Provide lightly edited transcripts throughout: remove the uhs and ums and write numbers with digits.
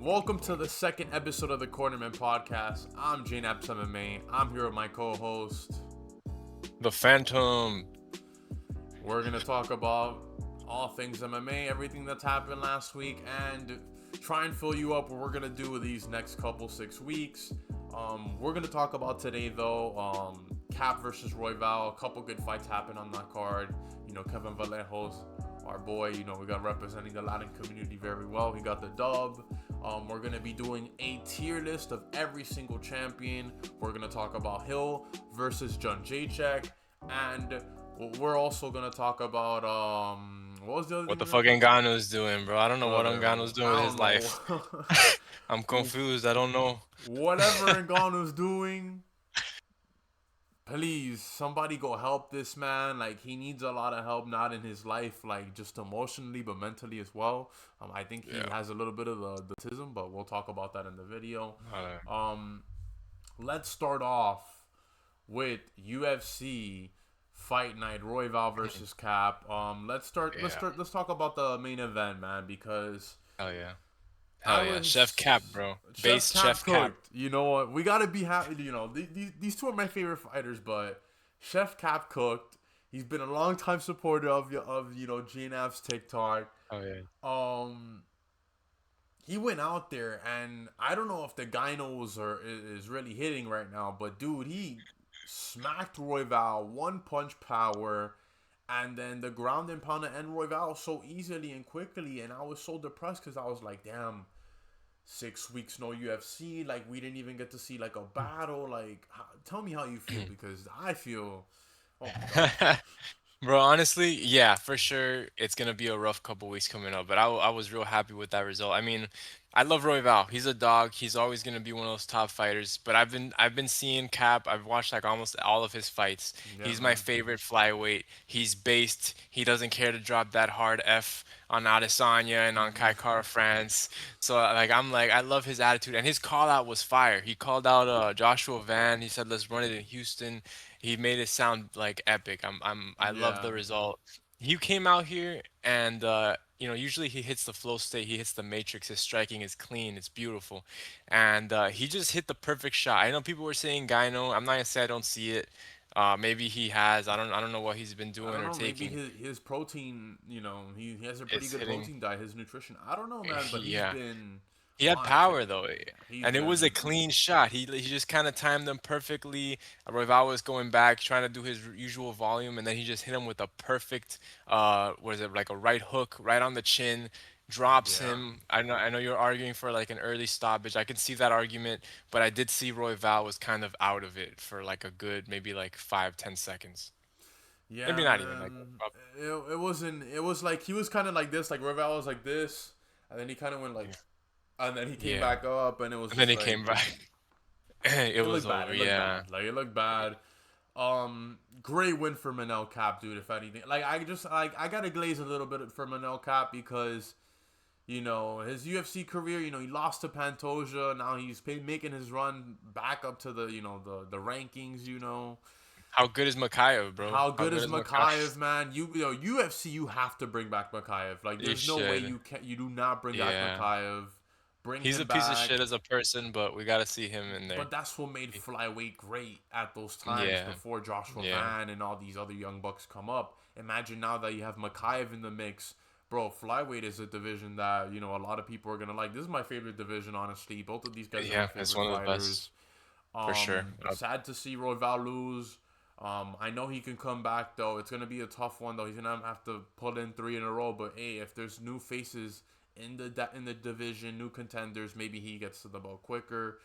Welcome to the second episode of the CORNERMEN podcast. I'm Jane Epps MMA. I'm here with my co-host. The Phantom. We're going to talk about all things MMA, everything that's happened last week, and try and fill you up what we're going to do with these next couple 6 weeks. We're going to talk about today, though, Kape versus Royval. A couple good fights happened on that card. Kevin Vallejos, our boy, we got representing the Latin community very well. He got the dub. We're going to be doing a tier list of every single champion. We're going to talk about Hill versus John Jacek. And we're also going to talk about, what was the other What the thing? fuck Ngannou's doing, bro? I don't know what Ngannou's doing with I his don't life. know. I'm confused. I don't know. Whatever Ngannou's doing, please, somebody go help this man. Like, he needs a lot of help, not in his life, like, just emotionally, but mentally as well. I think he has a little bit of the autism, but we'll talk about that in the video. Let's start off with UFC Fight Night, Royval versus Kape. Let's talk about the main event, man, because Hell yeah. Chef Kape, bro. Base Chef Kape. You know what? We gotta be happy. These two are my favorite fighters, but Chef Kape cooked. He's been a long time supporter of GNF's TikTok. Oh yeah. He went out there, and I don't know if the gynos is really hitting right now, but dude, he smacked Royval, one punch power, and then the ground and pound to end Royval so easily and quickly. And I was so depressed because I was like, damn, 6 weeks no UFC, like we didn't even get to see like a battle. Like, tell me how you feel, because I feel, oh my god. Bro, honestly, yeah, for sure, it's gonna be a rough couple weeks coming up. But I was real happy with that result. I mean, I love Royval. He's a dog. He's always gonna be one of those top fighters. But I've been seeing Kape. I've watched like almost all of his fights. Yeah, He's my man. favorite flyweight. He's based. He doesn't care to drop that hard F on Adesanya and on Kai Kara France. So I love his attitude, and his call out was fire. He called out Joshua Van. He said, "Let's run it in Houston." He made it sound like epic. I love Yeah. the result. He came out here and usually he hits the flow state, he hits the matrix. His striking is clean, it's beautiful, and he just hit the perfect shot. I know people were saying Gyno. I'm not gonna say I don't see it. Maybe he has. I don't know what he's been I doing don't or know. Maybe taking. his protein. He has a pretty It's good hitting. protein diet. His nutrition. I don't know, man, but he's Yeah. been He had flying power today. though, He's and it was a been. clean shot. He just kind of timed them perfectly. Royval was going back, trying to do his usual volume, and then he just hit him with a perfect, what is it, like a right hook right on the chin, drops Yeah. him. I know you're arguing for like an early stoppage. I can see that argument, but I did see Royval was kind of out of it for like a good maybe like 5-10 seconds, maybe Yeah, not even like. man. It wasn't. It was like he was kind of like this. Like Royval was like this, and then he kind of went like, and then he came Yeah, back up, and it was and then just he like came back. It it was looked bad. over. It looked Yeah. bad. Like it looked bad. Great win for Manel Cap, dude. If anything, like I gotta glaze a little bit for Manel Cap because his UFC career. He lost to Pantoja. Now he's making his run back up to the rankings. How good is Makayev, bro? How How good good is is Makayev? Makayev, man? UFC, you have to bring back Makayev. Like, You there's no way should. you do not bring back Yeah. Makayev. Bring He's a him piece of back. shit as a person, but we gotta see him in there. But that's what made flyweight great at those times Yeah. before Joshua Yeah. Van and all these other young bucks come up. Imagine now that you have Makayev in the mix. Bro, flyweight is a division that, a lot of people are going to like. This is my favorite division, honestly. Both of these guys are my Yeah, it's favorite one of the best fighters. for sure. Sad to see Royval lose. I know he can come back, though. It's going to be a tough one, though. He's going to have to put in 3 in a row. But, hey, if there's new faces in the division, new contenders, maybe he gets to the belt quicker.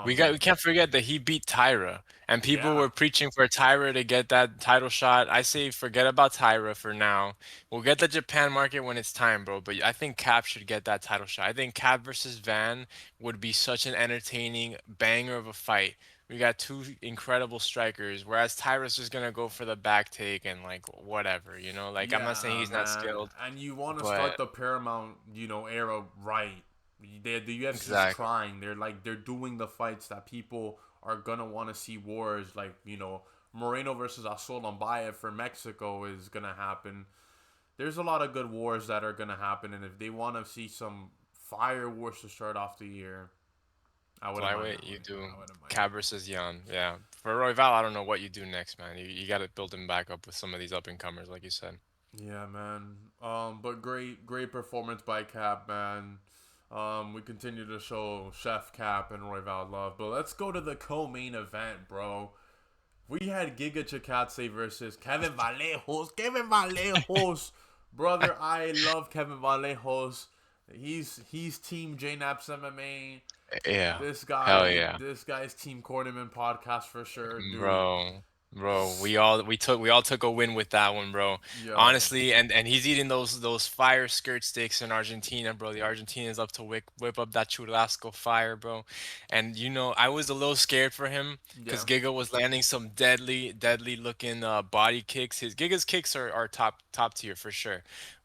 We can't forget that he beat Tyra, and people Yeah. were preaching for Tyra to get that title shot. I say forget about Tyra for now. We'll get the Japan market when it's time, bro. But I think Cap should get that title shot. I think Cap versus Van would be such an entertaining banger of a fight. We got two incredible strikers, whereas Tyra's just gonna go for the back take and like whatever, you know. Like I'm not saying Yeah, he's not man. skilled, And you want to start but the Paramount, era right. The UFC's exactly. trying. They're doing the fights that people are gonna want to see. Wars like Moreno versus Asol Bayev for Mexico is gonna happen. There's a lot of good wars that are gonna happen, and if they want to see some fireworks to start off the year. I wouldn't mind. Flyweight, you do I wouldn't mind. Cab versus Yan. Yeah. For Royval, I don't know what you do next, man. You got to build him back up with some of these up and comers, like you said. Yeah, man. But great performance by Cap, man. We continue to show Chef Cap and Royval love. But let's go to the co-main event, bro. We had Giga Chikadze versus Kevin Vallejos. Kevin Vallejos, brother. I love Kevin Vallejos. He's Team JNAP's MMA. Yeah. Hell yeah. This guy's Team Cornerman podcast for sure, dude. Bro, bro, we all took a win with that one, bro. Yo, Honestly, and he's eating those fire skirt sticks in Argentina, bro. The Argentinians up to whip up that churrasco fire, bro. And I was a little scared for him because yeah, Giga was landing some deadly looking body kicks. His Giga's kicks are top tier for sure.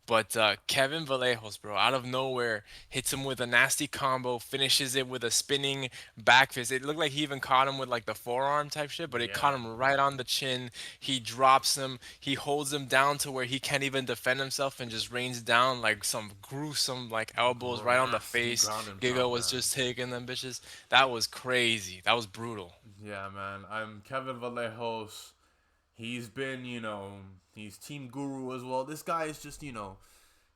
But Kevin Vallejos, bro, out of nowhere, hits him with a nasty combo, finishes it with a spinning back fist. It looked like he even caught him with like the forearm type shit, but it caught yeah. him right on the chin. He drops him. He holds him down to where he can't even defend himself and just rains down like some gruesome like elbows right on the Nasty face. ground and Giga pound, was man. just taking them bitches. That was crazy. That was brutal. Yeah, man. I'm Kevin Vallejos. He's been, he's Team Guru as well. This guy is just,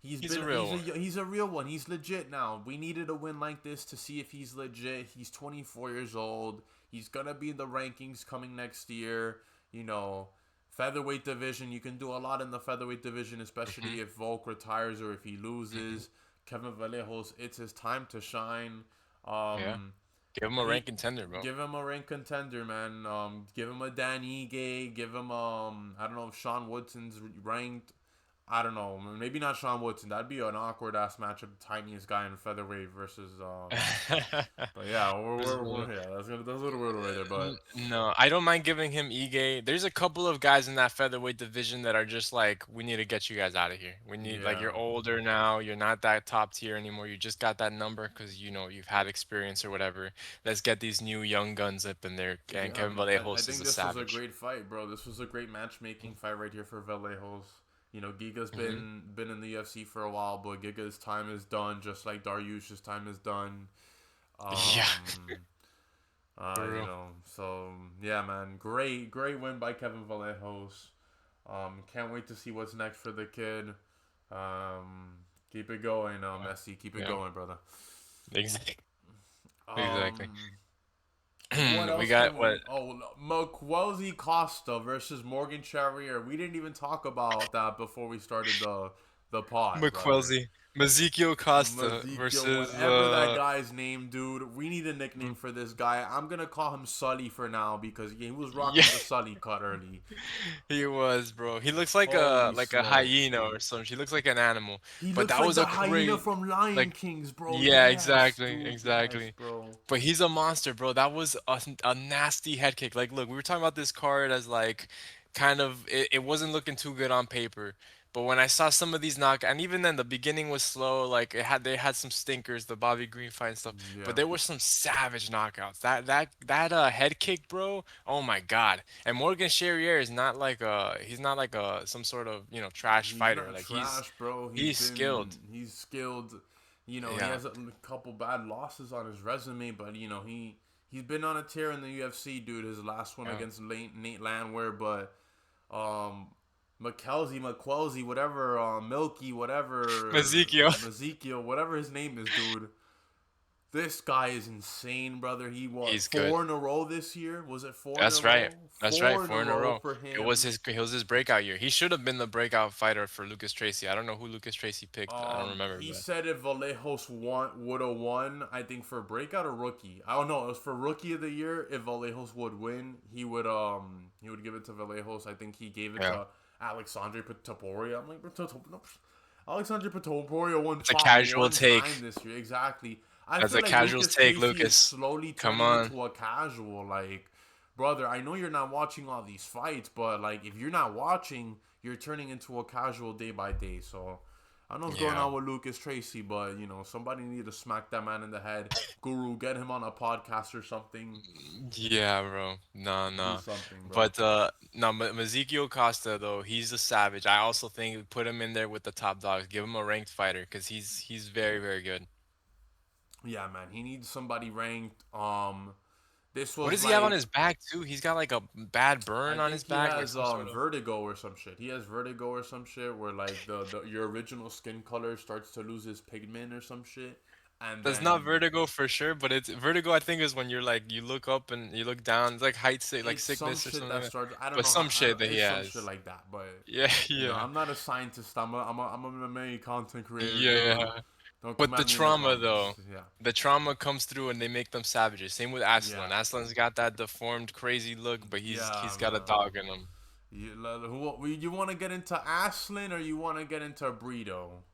He's a real one. he's a real one. He's legit now. We needed a win like this to see if he's legit. He's 24 years old. He's gonna be in the rankings coming next year. You know, featherweight division. You can do a lot in the featherweight division, Hmm. especially if Volk retires or if he Hmm. loses. Kevin Vallejos, it's his time to shine. Yeah. Um, Give him a rank he contender, bro. give him a rank contender, man. Give him a Dan Ige. Give him I don't know if Sean Woodson's ranked. I don't know. Maybe not Sean Woodson. That'd be an awkward ass matchup. The tiniest guy in featherweight versus. But yeah, yeah. That's a little weird right there. But No, I don't mind giving him Ige. There's a couple of guys in that featherweight division that are just like, we need to get you guys out of here. We need, like, yeah, you're older now. You're not that top tier anymore. You just got that number because, you've had experience or whatever. Let's get these new young guns up in there. And yeah, Kevin man. I Vallejos is think a this was a savage. great fight, bro. This was a great matchmaking fight right here for Vallejos. Giga's Hmm. been in the UFC for a while, but Giga's time is done, just like Dariush's time is done. Yeah, Um, for real. so yeah, man, great win by Kevin Vallejos. Can't wait to see what's next for the kid. Keep it going, Messi. Keep it Yeah, going, brother. exactly. Exactly. Um, what We else got can what? we? Oh, Mokwelzi Costa versus Morgan Charrier. We didn't even talk about that before we started the pod, brother. McQuelzy. Ezekiel Costa Ezekiel, versus whatever that guy's name, dude. We need a nickname for this guy. I'm gonna call him Sully for now because he was yeah. rocking the Sully cut early. He was, bro. He looks like a Holy like a smokes, hyena dude. or something. She looks like an animal. He But looks that like was the a hyena great, from Lion like, Kings, bro. yeah, Yes, exactly, dude. Yes, exactly. bro. But he's a monster, bro. That was a nasty head kick. Like, look, we were talking about this card as like kind of it wasn't looking too good on paper. But when I saw some of these and even then the beginning was slow, like they had some stinkers, the Bobby Green fight and stuff. But Yeah. there were some savage knockouts. That head kick, bro. Oh my God. And Morgan Charrier is not like he's not like some sort of, trash He's fighter. not Like trash, bro. he's skilled. He's skilled. He Yeah. has a couple bad losses on his resume, but he's been on a tear in the UFC, dude. His last one Yeah. against Nate Landwehr, but um, McQuelzy, whatever, Milky, whatever, Ezekiel. Ezekiel, whatever his name is, dude. This guy is insane, brother. He won He's good. four in a row this year. Was it four in a That's right. row? That's right. Four in a Four in a row row. for It was him. his breakout year. He should have been the breakout fighter for Lucas Tracy. I don't know who Lucas Tracy picked. I don't remember, He but said if Vallejos would have won, I think for breakout or rookie. I don't know. It was for rookie of the year. If Vallejos would win, he would give it to Vallejos. I think he gave it yeah. to Alexandre Topuria. I'm like, no, Alexandre Topuria won It's a fought casual one time take. this year. Exactly. I That's feel a like casual Lucas take, Tracy is Lucas. slowly Come turning on. into a casual. Like, brother, I know you're not watching all these fights, but like, if you're not watching, you're turning into a casual day by day. So I don't know what's going Yeah. on with Lucas Tracy, but somebody need to smack that man in the head. Guru, get him on a podcast or something. Yeah, bro. No, Do no. something, bro. But no, Ezekiel Costa though, he's a savage. I also think put him in there with the top dogs. Give him a ranked fighter because he's very, very good. Yeah, man, he needs somebody ranked. This What was does he have on like his back too? He's got like a bad I burn on his think he back, like has some sort of. vertigo or some shit. He has vertigo or some shit where like the your original skin color starts to lose its pigment or some shit, and That's then not vertigo for sure, but it's vertigo. I think is when you're like you look up and you look down. It's like height sick, like it's some sickness or shit something like that that. starts. I don't But know how. some I shit don't. that he It's some shit has. like that, but Yeah, yeah, I'm not a scientist. I'm a MMA content creator, yeah, dude. yeah. Don't come But the at me in the trauma though, comments. Yeah, the trauma comes through and they make them savages. Same with yeah, Aslan. Aslan's got that deformed, crazy look, but he's yeah, got a man. dog in him. You want to get into Aslan or you want to get into Brito?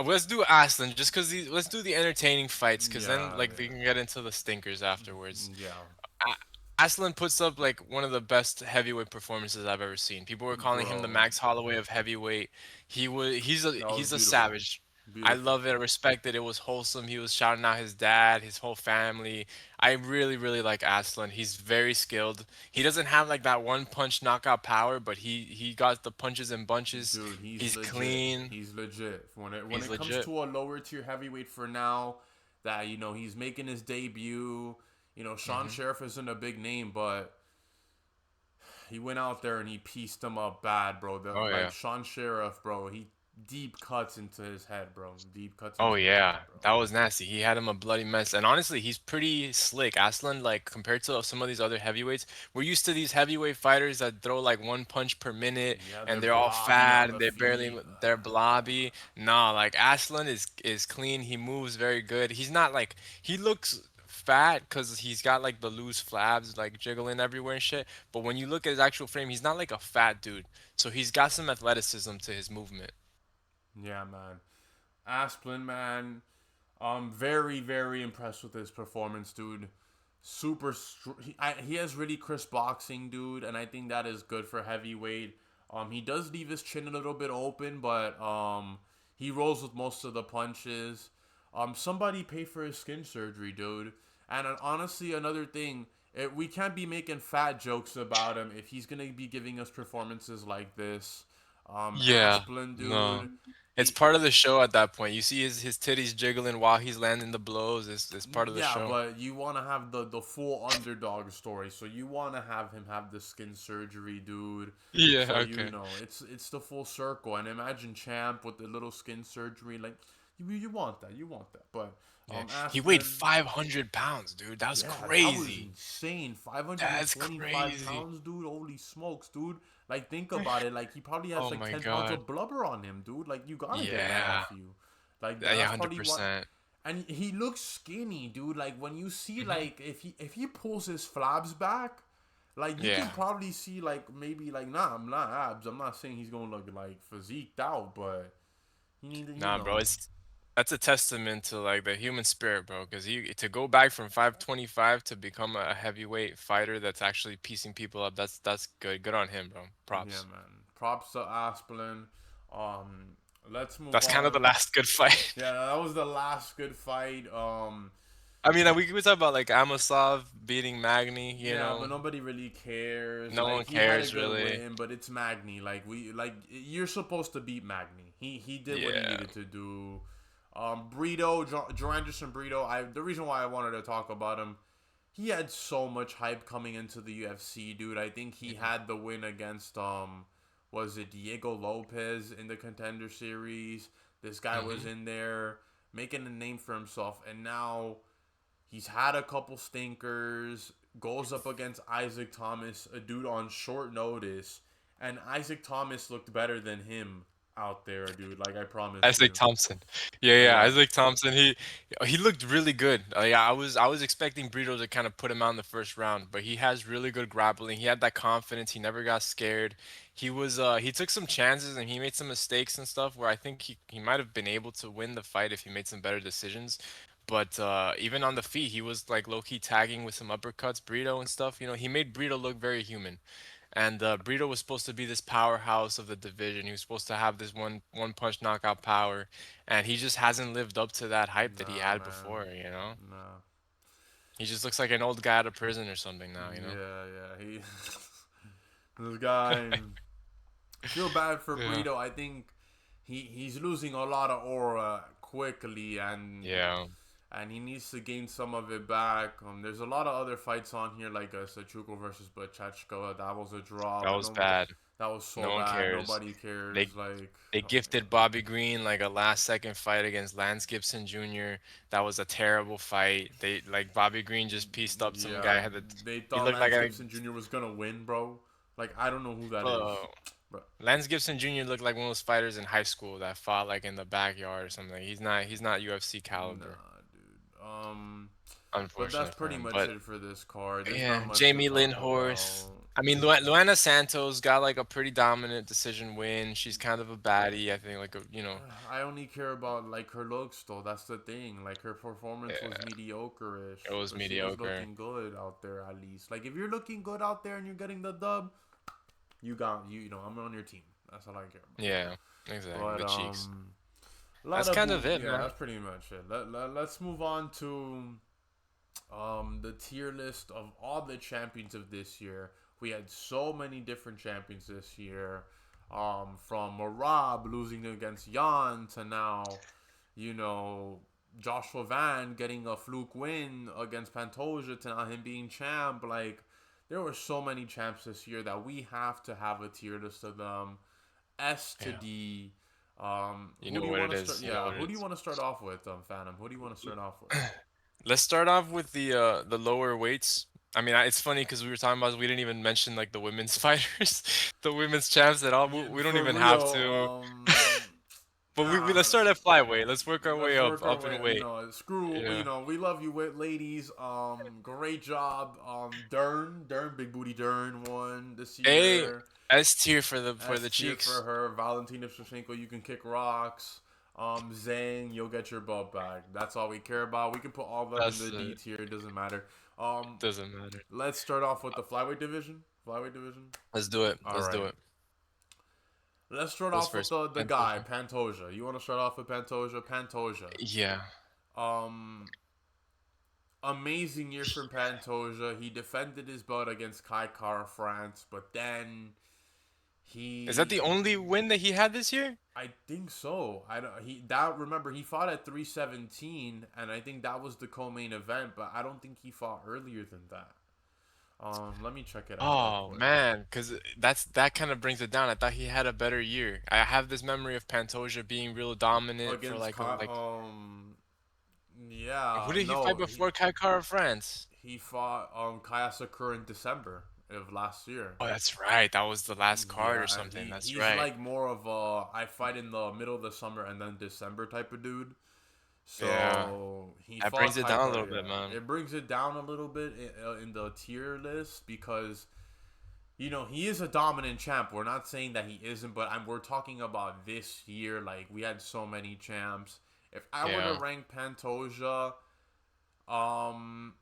Let's do Aslan just because let's do the entertaining fights because then Yeah, like we can get into the stinkers afterwards. yeah, Aslan puts up like one of the best heavyweight performances I've ever seen. People were calling him the bro. Max Holloway of heavyweight. That was He's a beautiful, savage. I beautiful. love it. I respect it. It was wholesome. He was shouting out his dad, his whole family. I really, really like Aslan. He's very skilled. He doesn't have like that one punch knockout power, but he got the punches and bunches. Dude, he's He's legit. clean. He's legit. When He's it comes legit. to a lower tier heavyweight for now, that he's making his debut. Sean Hmm. Sheriff isn't a big name, but he went out there and he pieced him up bad, bro. Oh Like yeah. Sean Sheriff, bro. He deep cuts into his head, bro. Deep cuts Oh into his yeah, head, bro. that was nasty. He had him a bloody mess, and honestly, he's pretty slick. Aslan, like compared to some of these other heavyweights, we're used to these heavyweight fighters that throw like one punch per minute, Yeah, they're and they're all blobby fat on and the they're barely feet. they're blobby. Nah, like Aslan is clean. He moves very good. He's not like he looks fat because he's got like the loose flabs like jiggling everywhere and shit. But when you look at his actual frame, he's not like a fat dude. So he's got some athleticism to his movement. Yeah, man. Asplin, man. Very, very impressed with his performance, dude. He has really crisp boxing, dude, and I think that is good for heavyweight. He does leave his chin a little bit open, but he rolls with most of the punches. Somebody pay for his skin surgery, dude. And honestly, another thing, we can't be making fat jokes about him if he's gonna be giving us performances like this. Yeah, Asplin, no. dude. It's He part of the show at that point. You see his titties jiggling while he's landing the blows. It's part of the Yeah, show. but you want to have the full underdog story, so you want to have him have the skin surgery, dude. Yeah, So okay. it's the full circle. And imagine Champ with the little skin surgery, like you want that, you want that. But Yeah. He weighed Asplin, 500 pounds, dude. That was yeah, that was crazy. insane. Five hundred and That's twenty five crazy. pounds, dude. Holy smokes, dude. Like think about it. Like he probably has Oh like my 10 pounds God. of blubber on him, dude. Like you gotta get that Yeah. off you. Like Yeah, that's probably what. 100%. And he looks skinny, dude. Like when you see Hmm. like if he pulls his flabs back, like you can Yeah. probably see like maybe like I'm not abs. I'm not saying he's gonna look like physiqued out, but he need to Nah, bro. It's That's a testament to like the human spirit, bro. Because he to go back from 525 to become a heavyweight fighter that's actually piecing people up. That's good. Good on him, bro. Yeah, Props. man. Props to Asplin. Um, let's move That's kind of the on. last good fight. Yeah, that was the last good fight. I mean, we could talk about like Amosov beating Magny, you Yeah, but know. nobody really cares. No Like one he had a cares good really. win, but it's Magni. Like you're supposed to beat Magni. He did what he Yeah. needed to do. Brito, Anderson Brito. The reason why I wanted to talk about him, he had so much hype coming into the UFC, dude. I think he Mhm. had the win against was it Diego Lopez in the Contender Series? This guy was Mhm. in there making a name for himself, and now he's had a couple stinkers, goes up against Isaac Thomas, a dude on short notice, and Isaac Thomas looked better than him out there, dude. Like I promise Isaac you. Thompson. Yeah, Yeah. Isaac Thompson. He looked really good. Yeah, I was expecting Brito to kind of put him out in the first round, but he has really good grappling. He had that confidence. He never got scared. He took some chances and he made some mistakes and stuff where I think he might have been able to win the fight if he made some better decisions. But even on the feet, he was like low key tagging with some uppercuts, Brito and stuff. You know, he made Brito look very human. And Brito was supposed to be this powerhouse of the division. He was supposed to have this one punch knockout power, and he just hasn't lived up to that hype that he Nah, had man. before. You know, Nah. he just looks like an old guy out of prison or something now. You know. Yeah, yeah. This guy. I feel bad for Yeah. Brito. I think he's losing a lot of aura quickly, Yeah, and he needs to gain some of it back. There's a lot of other fights on here like Sachuko versus Bachechko. That was a draw, that but was no, bad. that was so No one bad. cares. Nobody cares. They Like, they gifted Bobby Green like a last second fight against Lance Gibson Jr. That was a terrible fight. They like Bobby Green just pieced up some yeah, guy had the they he thought looked like Lance a Gibson Jr. was gonna win, bro. Like, I don't know who that is, bro. but Lance Gibson Jr. looked like one of those fighters in high school that fought like in the backyard or something. He's not UFC caliber, nah, dude. But that's unfortunate for pretty him. much But it for this card. There's not yeah, much to Jamie talk Lindhorst. about. I mean, Luana Santos got like a pretty dominant decision win. She's kind of a baddie, I think. Like I only care about like her looks though. That's the thing. Like her performance was yeah, mediocre-ish, it was but she was mediocre. looking good out there at least. Like if you're looking good out there and you're getting the dub, you got you. You know I'm on your team. That's all I care Yeah, exactly. about. The But cheeks. a lot That's of kind of it, yeah, man. that's pretty much it. Let's move on to the tier list of all the champions of this year. We had so many different champions this year. From Marab losing against Jan to now, you know, Joshua Van getting a fluke win against Pantoja to now him being champ. Like, there were so many champs this year that we have to have a tier list of them. S to Yeah. D. You Who know do you what want it to start? is. You know Yeah, what who it do you is. want to start off with, Phantom? Who do you want to start off with? Let's start off with the lower weights. I mean, it's funny because we were talking about we didn't even mention like the women's fighters, the women's champs at all. We, Yeah, we don't for even have real. to. But we let's Ah, start at flyweight. Let's work our way let's up work our up way. in You weight. know, screw. You Yeah. know, we love you, ladies. Great job. Dern, big booty Dern won this A year. S tier for S the tier for cheeks. her. Valentina Shevchenko, you can kick rocks. Zhang, you'll get your belt back. That's all we care about. We can put all of them in That's the D tier. It doesn't matter. Um, doesn't matter. let's start off with the flyweight division. Flyweight division. Let's do it. All Let's do right. it. Let's start Who's off with first? the guy, Pantoja. Pantoja. You want to start off with Pantoja? Pantoja. Yeah. Um, amazing year from Pantoja. He defended his belt against Kai Kara France, but then Is that he, the only win that he had this year? I think so. I don't. He that remember he fought at 317, and I think that was the co-main event. But I don't think he fought earlier than that. Let me check it out real Oh quick. man, because that kind of brings it down. I thought he had a better year. I have this memory of Pantoja being real dominant for Against like a Kai, like. Who yeah, did he fight no, before Kaikara France? he fought Kaya Sakura in December of last year. Oh, that's right. That was the last card or Yeah, something. That's he's right. like more of a I fight in the middle of the summer and then December type of dude. Yeah, So he that fought brings it down a Taika. little bit, Yeah, man. it brings it down a little bit in the tier list because he is a dominant champ. We're not saying that he isn't, but we're talking about this year. Like we had so many champs. If I were to Yeah, rank Pantoja, um,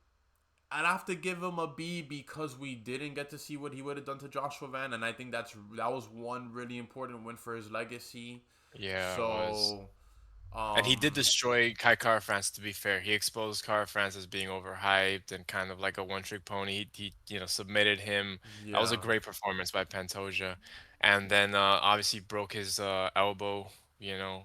I'd have to give him a B because we didn't get to see what he would have done to Joshua Van, and I think that was one really important win for his legacy. yeah, it was. So, And he did um, destroy Kai Kara France, to be fair. He exposed Kara France as being overhyped and kind of like a one-trick pony. He submitted him. That was a yeah, great performance by Pantoja. And then obviously broke his elbow, yeah,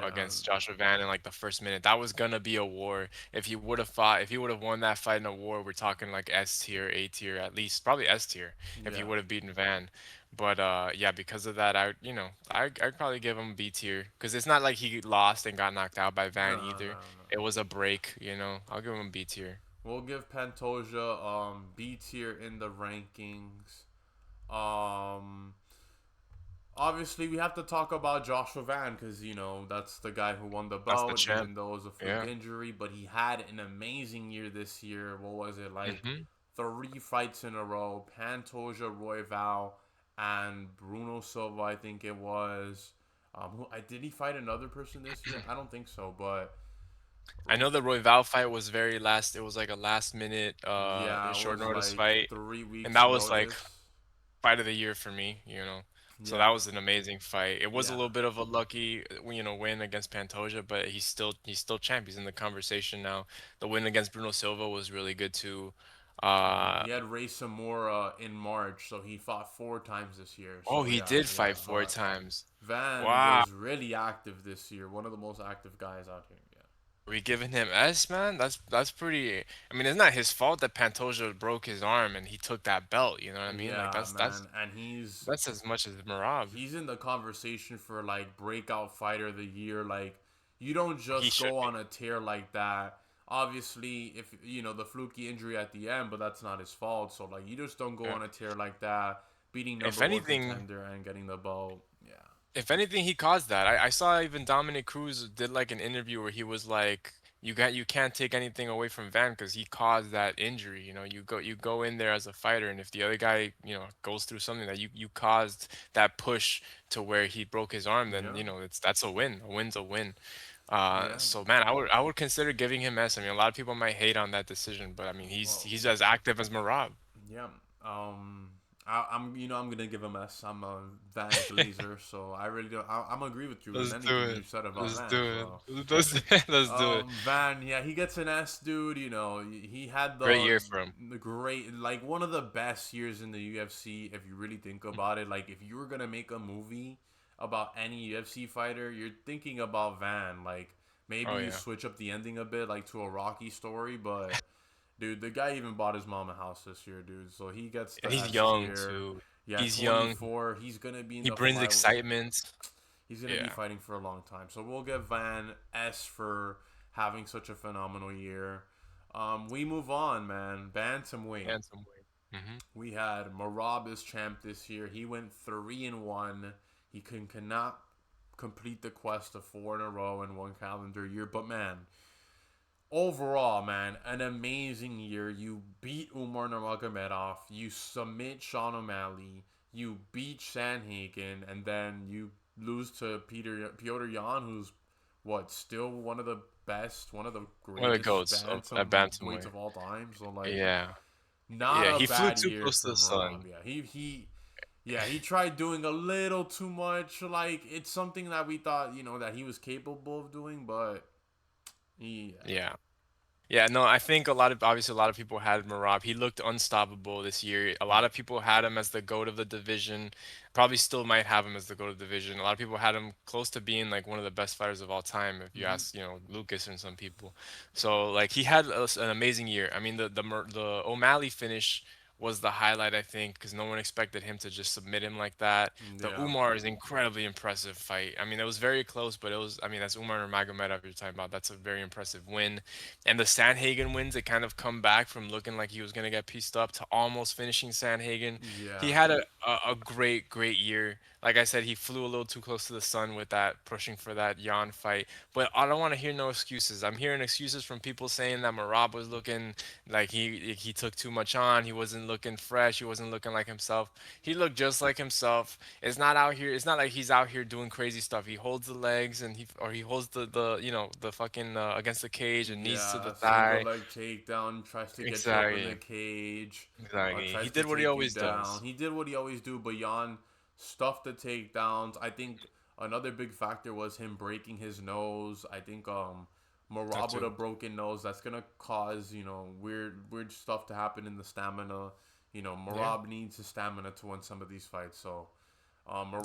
against Joshua Van in like the first minute. That was gonna be a war. If he would have won that fight in a war, we're talking like S tier, A tier, at least probably S tier if he yeah. would have beaten Van. But yeah, because of that, I'd probably give him B tier because it's not like he lost and got knocked out by No, Van no, either. no. It was a break. I'll give him B tier. We'll give Pantoja B tier in the rankings. Um, obviously we have to talk about Joshua Van because that's the guy who won the That's the belt, champ. even though it was a fluke Yeah. injury. But he had an amazing year this year. What was it like? hmm 3 fights in a row. Pantoja, Royval, and Bruno Silva. I think it was. Did he fight another person this year? I don't think so, but I know the Royval fight was very last. It was like a last minute, yeah, it short was notice like fight, three and weeks that was like notice. fight of the year for me. So that Yeah, was an amazing fight. It was a yeah, little bit of a lucky, win against Pantoja, but he's still champ. He's in the conversation now. The win against Bruno Silva was really good too. Uh, He had Ray Samora in March, so he fought 4 times this year. oh, So he yeah, did yeah. fight four But times. Van Wow. was really active this year. One of the most active guys out here. Yeah. We giving him S, man? That's pretty. I mean, it's not his fault that Pantoja broke his arm and he took that belt. You know what I mean? Like Yeah, that's that's man, and he's that's as much as Marab. he's in the conversation for like breakout fighter of the year. Like you don't He just should go be. on a tear like that. Obviously, if you know the fluky injury at the end, but that's not his fault. So like you just don't go Yeah. on a tear like that, beating If number one anything, contender and getting the belt. Yeah. if anything, he caused that. I saw even Dominic Cruz did like an interview where he was like, you can't take anything away from Van because he caused that injury. You know, you go in there as a fighter, and if the other guy goes through something that you caused that push to where he broke his arm, then Yeah. it's that's a win. A win's a win. Yeah. So man, I would consider giving him S. I mean, a lot of people might hate on that decision, but I mean, he's Well, he's as active as Marab. yeah. I'm I'm gonna give him S. I'm a Van Glazer, so I really don't. I'm agree with you in Let's do anything you it. said about Let's Van. do So it. Let's do it. Van, yeah, he gets an S, dude. You know, he had Great year for him. the great, like one of the best years in the UFC. If you really think about it, like if you were gonna make a movie about any UFC fighter, you're thinking about Van. Like maybe Oh you yeah. switch up the ending a bit, like to a Rocky story, but dude, the guy even bought his mom a house this year, dude. So he gets And the he's S young tier. too. Yeah, He's young. 24. He's gonna be in He the brings fight. excitement. He's gonna be Yeah. fighting for a long time. So we'll give Van S for having such a phenomenal year. We move on, man. Bantamweight. Handsome weight. We had Marab as champ this year. He went 3-1. He cannot complete the quest of 4 in a row in one calendar year. But man, overall, man, an amazing year. You beat Umar Nurmagomedov. You submit Sean O'Malley. You beat Sanhagen, and then you lose to Piotr Jan, who's what still one of the best, one of the One of the greatest goats of at bantam weights bantamweight. of all time. So like, Yeah. not Yeah. a He flew bad too year close to for the sun. Marab. Yeah, he tried doing a little too much. Like it's something that we thought that he was capable of doing, but he Yeah. Yeah, no, I think obviously a lot of people had Marab. He looked unstoppable this year. A lot yeah. of people had him as the GOAT of the division. Probably still might have him as the GOAT of the division. A lot of people had him close to being like one of the best fighters of all time, if you Hmm. ask, Lucas and some people. So like he had an amazing year. I mean, the O'Malley finish was the highlight, I think, because no one expected him to just submit him like that. The Yeah. Umar is incredibly impressive fight. I mean, it was very close, but it was, I mean, that's Umar Nurmagomedov you're talking about. That's a very impressive win. And the Sandhagen wins, it kind of come back from looking like he was gonna get pieced up to almost finishing Sandhagen. He Yeah. had a great, great year. Like I said, he flew a little too close to the sun with that pushing for that Jan fight. But I don't want to hear no excuses. I'm hearing excuses from people saying that Marab was looking like he took too much on. He wasn't looking fresh. He wasn't looking like himself. He looked just like himself. It's not out here. It's not like he's out here doing crazy stuff. He holds the legs and he holds the fucking against the cage and knees to the Yeah. Single thigh. leg takedown, tries to get you up in the Exactly. cage, Exactly. He tries to did what he take you always down. does. He did what he always do, but Jan stuffed the takedowns. I think another big factor was him breaking his nose. I think That Marab with a too. broken nose, that's gonna cause, weird stuff to happen in the stamina. Yeah. Marab needs his stamina to win some of these fights. So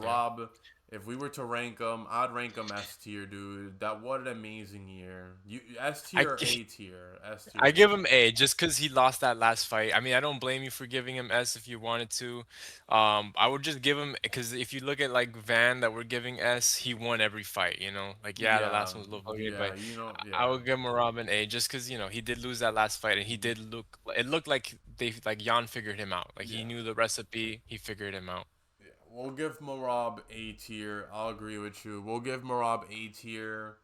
Yeah. Marab, if we were to rank him, I'd rank him S tier, dude. That what an amazing year. You S I tier or A tier? S tier or I A give tier? him A just because he lost that last fight. I mean, I don't blame you for giving him S if you wanted to. I would just give him because if you look at like Van that we're giving S, he won every fight. Like yeah, the Yeah, last one was a little weird, yeah, but I yeah, would give him a Robin A just because he did lose that last fight and he mhm, did look. It looked like Jan figured him out. Like he yeah, knew the recipe. He figured him out. yeah. We'll give Marab A tier. I'll agree with you. We'll give Marab A tier.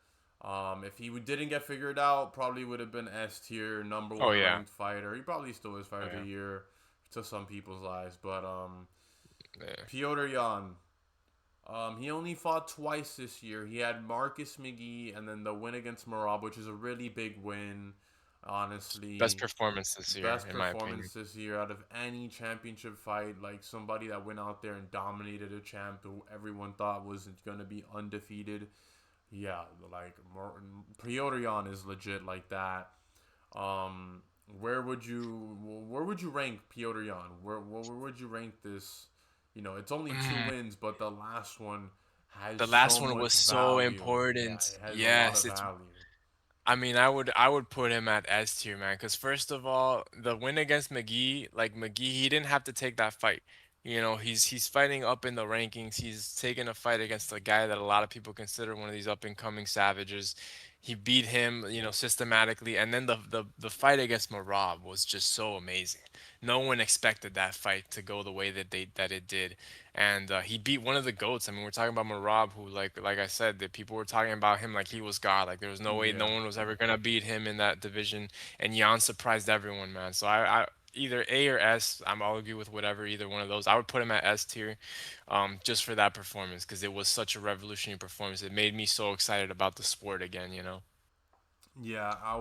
If he didn't get figured out, probably would have been S tier, number Oh one yeah. ranked fighter. He probably still is fighter Oh of the yeah. year to some people's eyes. But Yeah. Piotr Jan, he only fought twice this year. He had Marcus McGee and then the win against Marab, which is a really big win. Best Honestly, performance this year, best in my opinion. performance this year out of any championship fight. Like somebody that went out there and dominated a champ who everyone thought was going to be undefeated. Yeah, like Piotr Jan is legit like that. where would you rank Piotr Jan? Where would you rank this? It's only two Mm, wins, but the last one has the last so one much was so value. Yeah, important. it has a lot Yes, of it's value. I mean, I would put him at S tier, man. Because first of all, the win against McGee, like McGee, he didn't have to take that fight. He's fighting up in the rankings. He's taking a fight against a guy that a lot of people consider one of these up and coming savages. He beat him, systematically, and then the fight against Marab was just so amazing. No one expected that fight to go the way that it did, and he beat one of the goats. I mean, we're talking about Marab, who like I said, that people were talking about him like he was God. Like there was no way no Yeah. one was ever gonna beat him in that division, and Jan surprised everyone, man. So I either A or S. I'll agree with whatever either one of those. I would put him at S tier, just for that performance because it was such a revolutionary performance. It made me so excited about the sport again. Yeah, I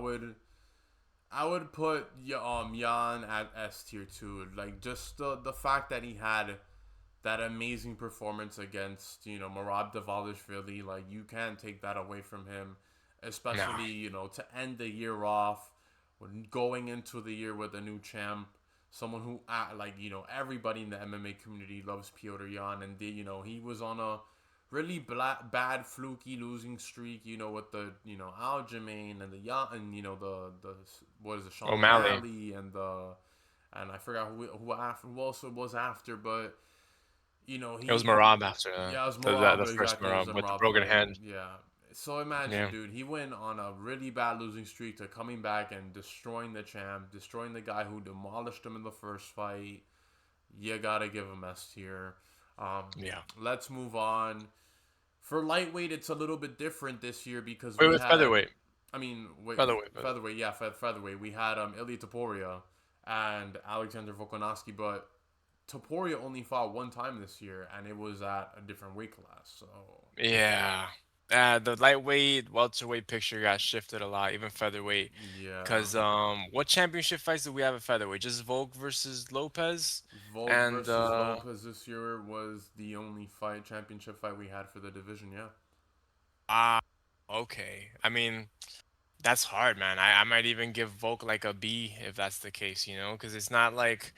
would put Jan at S tier too. Like just the fact that he had that amazing performance against Marab Davalishvili. Like you can't take that away from him, No. especially to end the year off, when going into the year with a new champ, someone who like everybody in the MMA community loves Piotr Jan, and he was on a really bad fluky losing streak. With the Aljamain and the Jan and the what is it, Sean O'Malley. O'Malley and I forgot who else it was after, but It was he Marab after yeah, it was the Marab, first exactly. It was Marab a with the Marab broken fight. hand. Yeah. So imagine, Yeah. dude, he went on a really bad losing streak to coming back and destroying the champ, destroying the guy who demolished him in the first fight. You gotta give him S tier. Um, Yeah. let's move on. For lightweight, it's a little bit different this year because Wait, we with had, featherweight. I mean, wait, Featherweight. featherweight, yeah, featherweight. We had Ilya Taporia and Alexander Volkanovski, but Topuria only fought one time this year, and it was at a different weight class. So Yeah. The lightweight, welterweight picture got shifted a lot, even featherweight. yeah, Cause what championship fights do we have at featherweight? Just Volk versus Lopez, Volk and versus Lopez this year was the only championship fight we had for the division. Yeah, ah, okay. I mean, that's hard, man. I might even give Volk like a B if that's the case, because it's not like,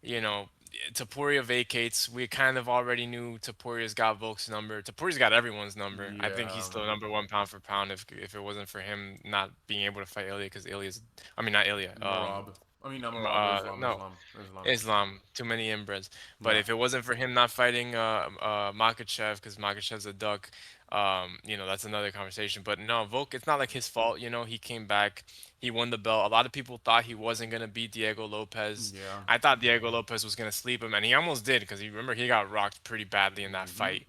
you know, Tapuria vacates. We kind of already knew Tapuria's got Volk's number. Tapuria's got everyone's number. I think yeah. he's still number one pound for pound if it wasn't for him not being able to fight Ilya because Ilya's, I mean, not Ilya. Marab. I mean, not Marab. Islam. No, Islam. Islam. Islam, too many inbreds. But Yeah. if it wasn't for him not fighting Makachev, because Makachev's a duck, that's another conversation. But no, Volk, it's not like his fault. He came back, he won the belt. A lot of people thought he wasn't gonna beat Diego Lopez. Yeah. I thought Diego Lopez was gonna sleep him, and he almost did, because you remember he got rocked pretty badly in that Mm-hmm. fight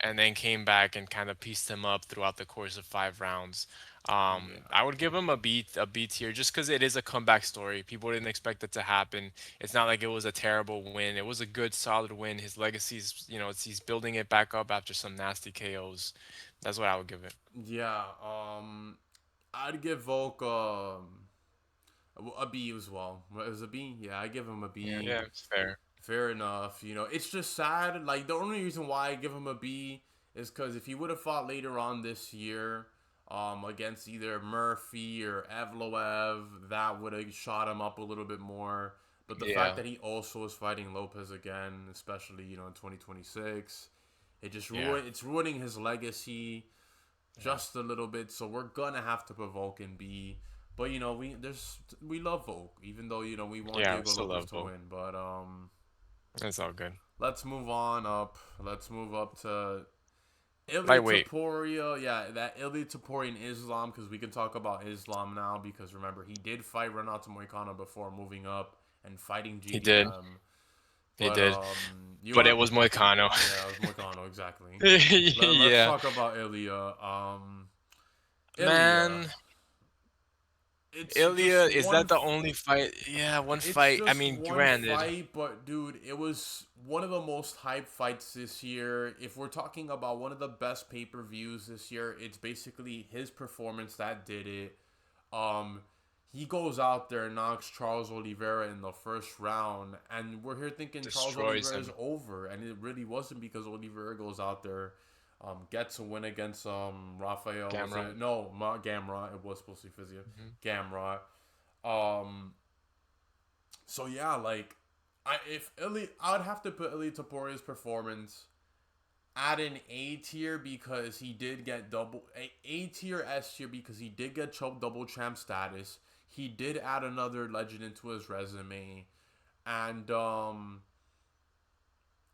and then came back and kind of pieced him up throughout the course of 5 rounds. Yeah. I would give him a B tier just because it is a comeback story. People didn't expect it to happen. It's not like it was a terrible win. It was a good, solid win. His legacy's, he's building it back up after some nasty KOs. That's what I would give it. Yeah. I'd give Volk a B as well. It was a B. Yeah, I give him a Yeah, B. yeah, it's fair. Fair enough. It's just sad. Like the only reason why I give him a B is because if he would have fought later on this year, against either Murphy or Evloev, that would have shot him up a little bit more. But the fact Yeah, that he also is fighting Lopez again, especially in 2026, yeah, it's ruining his legacy yeah, just a little bit. So we're gonna have to put Volk in B. But we love Volk, even though we want yeah. We Diego still Lopez love to both. win. But It's all good. let's move on up. Let's move up to Ilya Lightweight. Taporia. Yeah, that Ilya Taporia in Islam, because we can talk about Islam now. Because remember, he did fight Renato Moicano before moving up and fighting He did. GDM. He But did. you But it want was Moicano. yeah, it was Moicano exactly. Let's Yeah. talk about Ilya. Ilya, Man, it's Ilya, just is that the only fight? Yeah, one It's fight. I just mean, one granted. fight, but dude, it was one of the most hyped fights this year. If we're talking about one of the best pay per views this year, it's basically his performance that did it. Um, he goes out there and knocks Charles Oliveira in the first round, and we're here thinking Charles Destroys Oliveira is him. over, and it really wasn't because Oliveira goes out there, gets a win against Rafael. Was Gamrot. it no, not Gamrot? It was supposed to be Fizia. Hmm. Gamrot. Um, so yeah, like I would have to put Ili Taporia's performance at an A tier because he did get A tier S tier because he did get double champ status. He did add another legend into his resume, and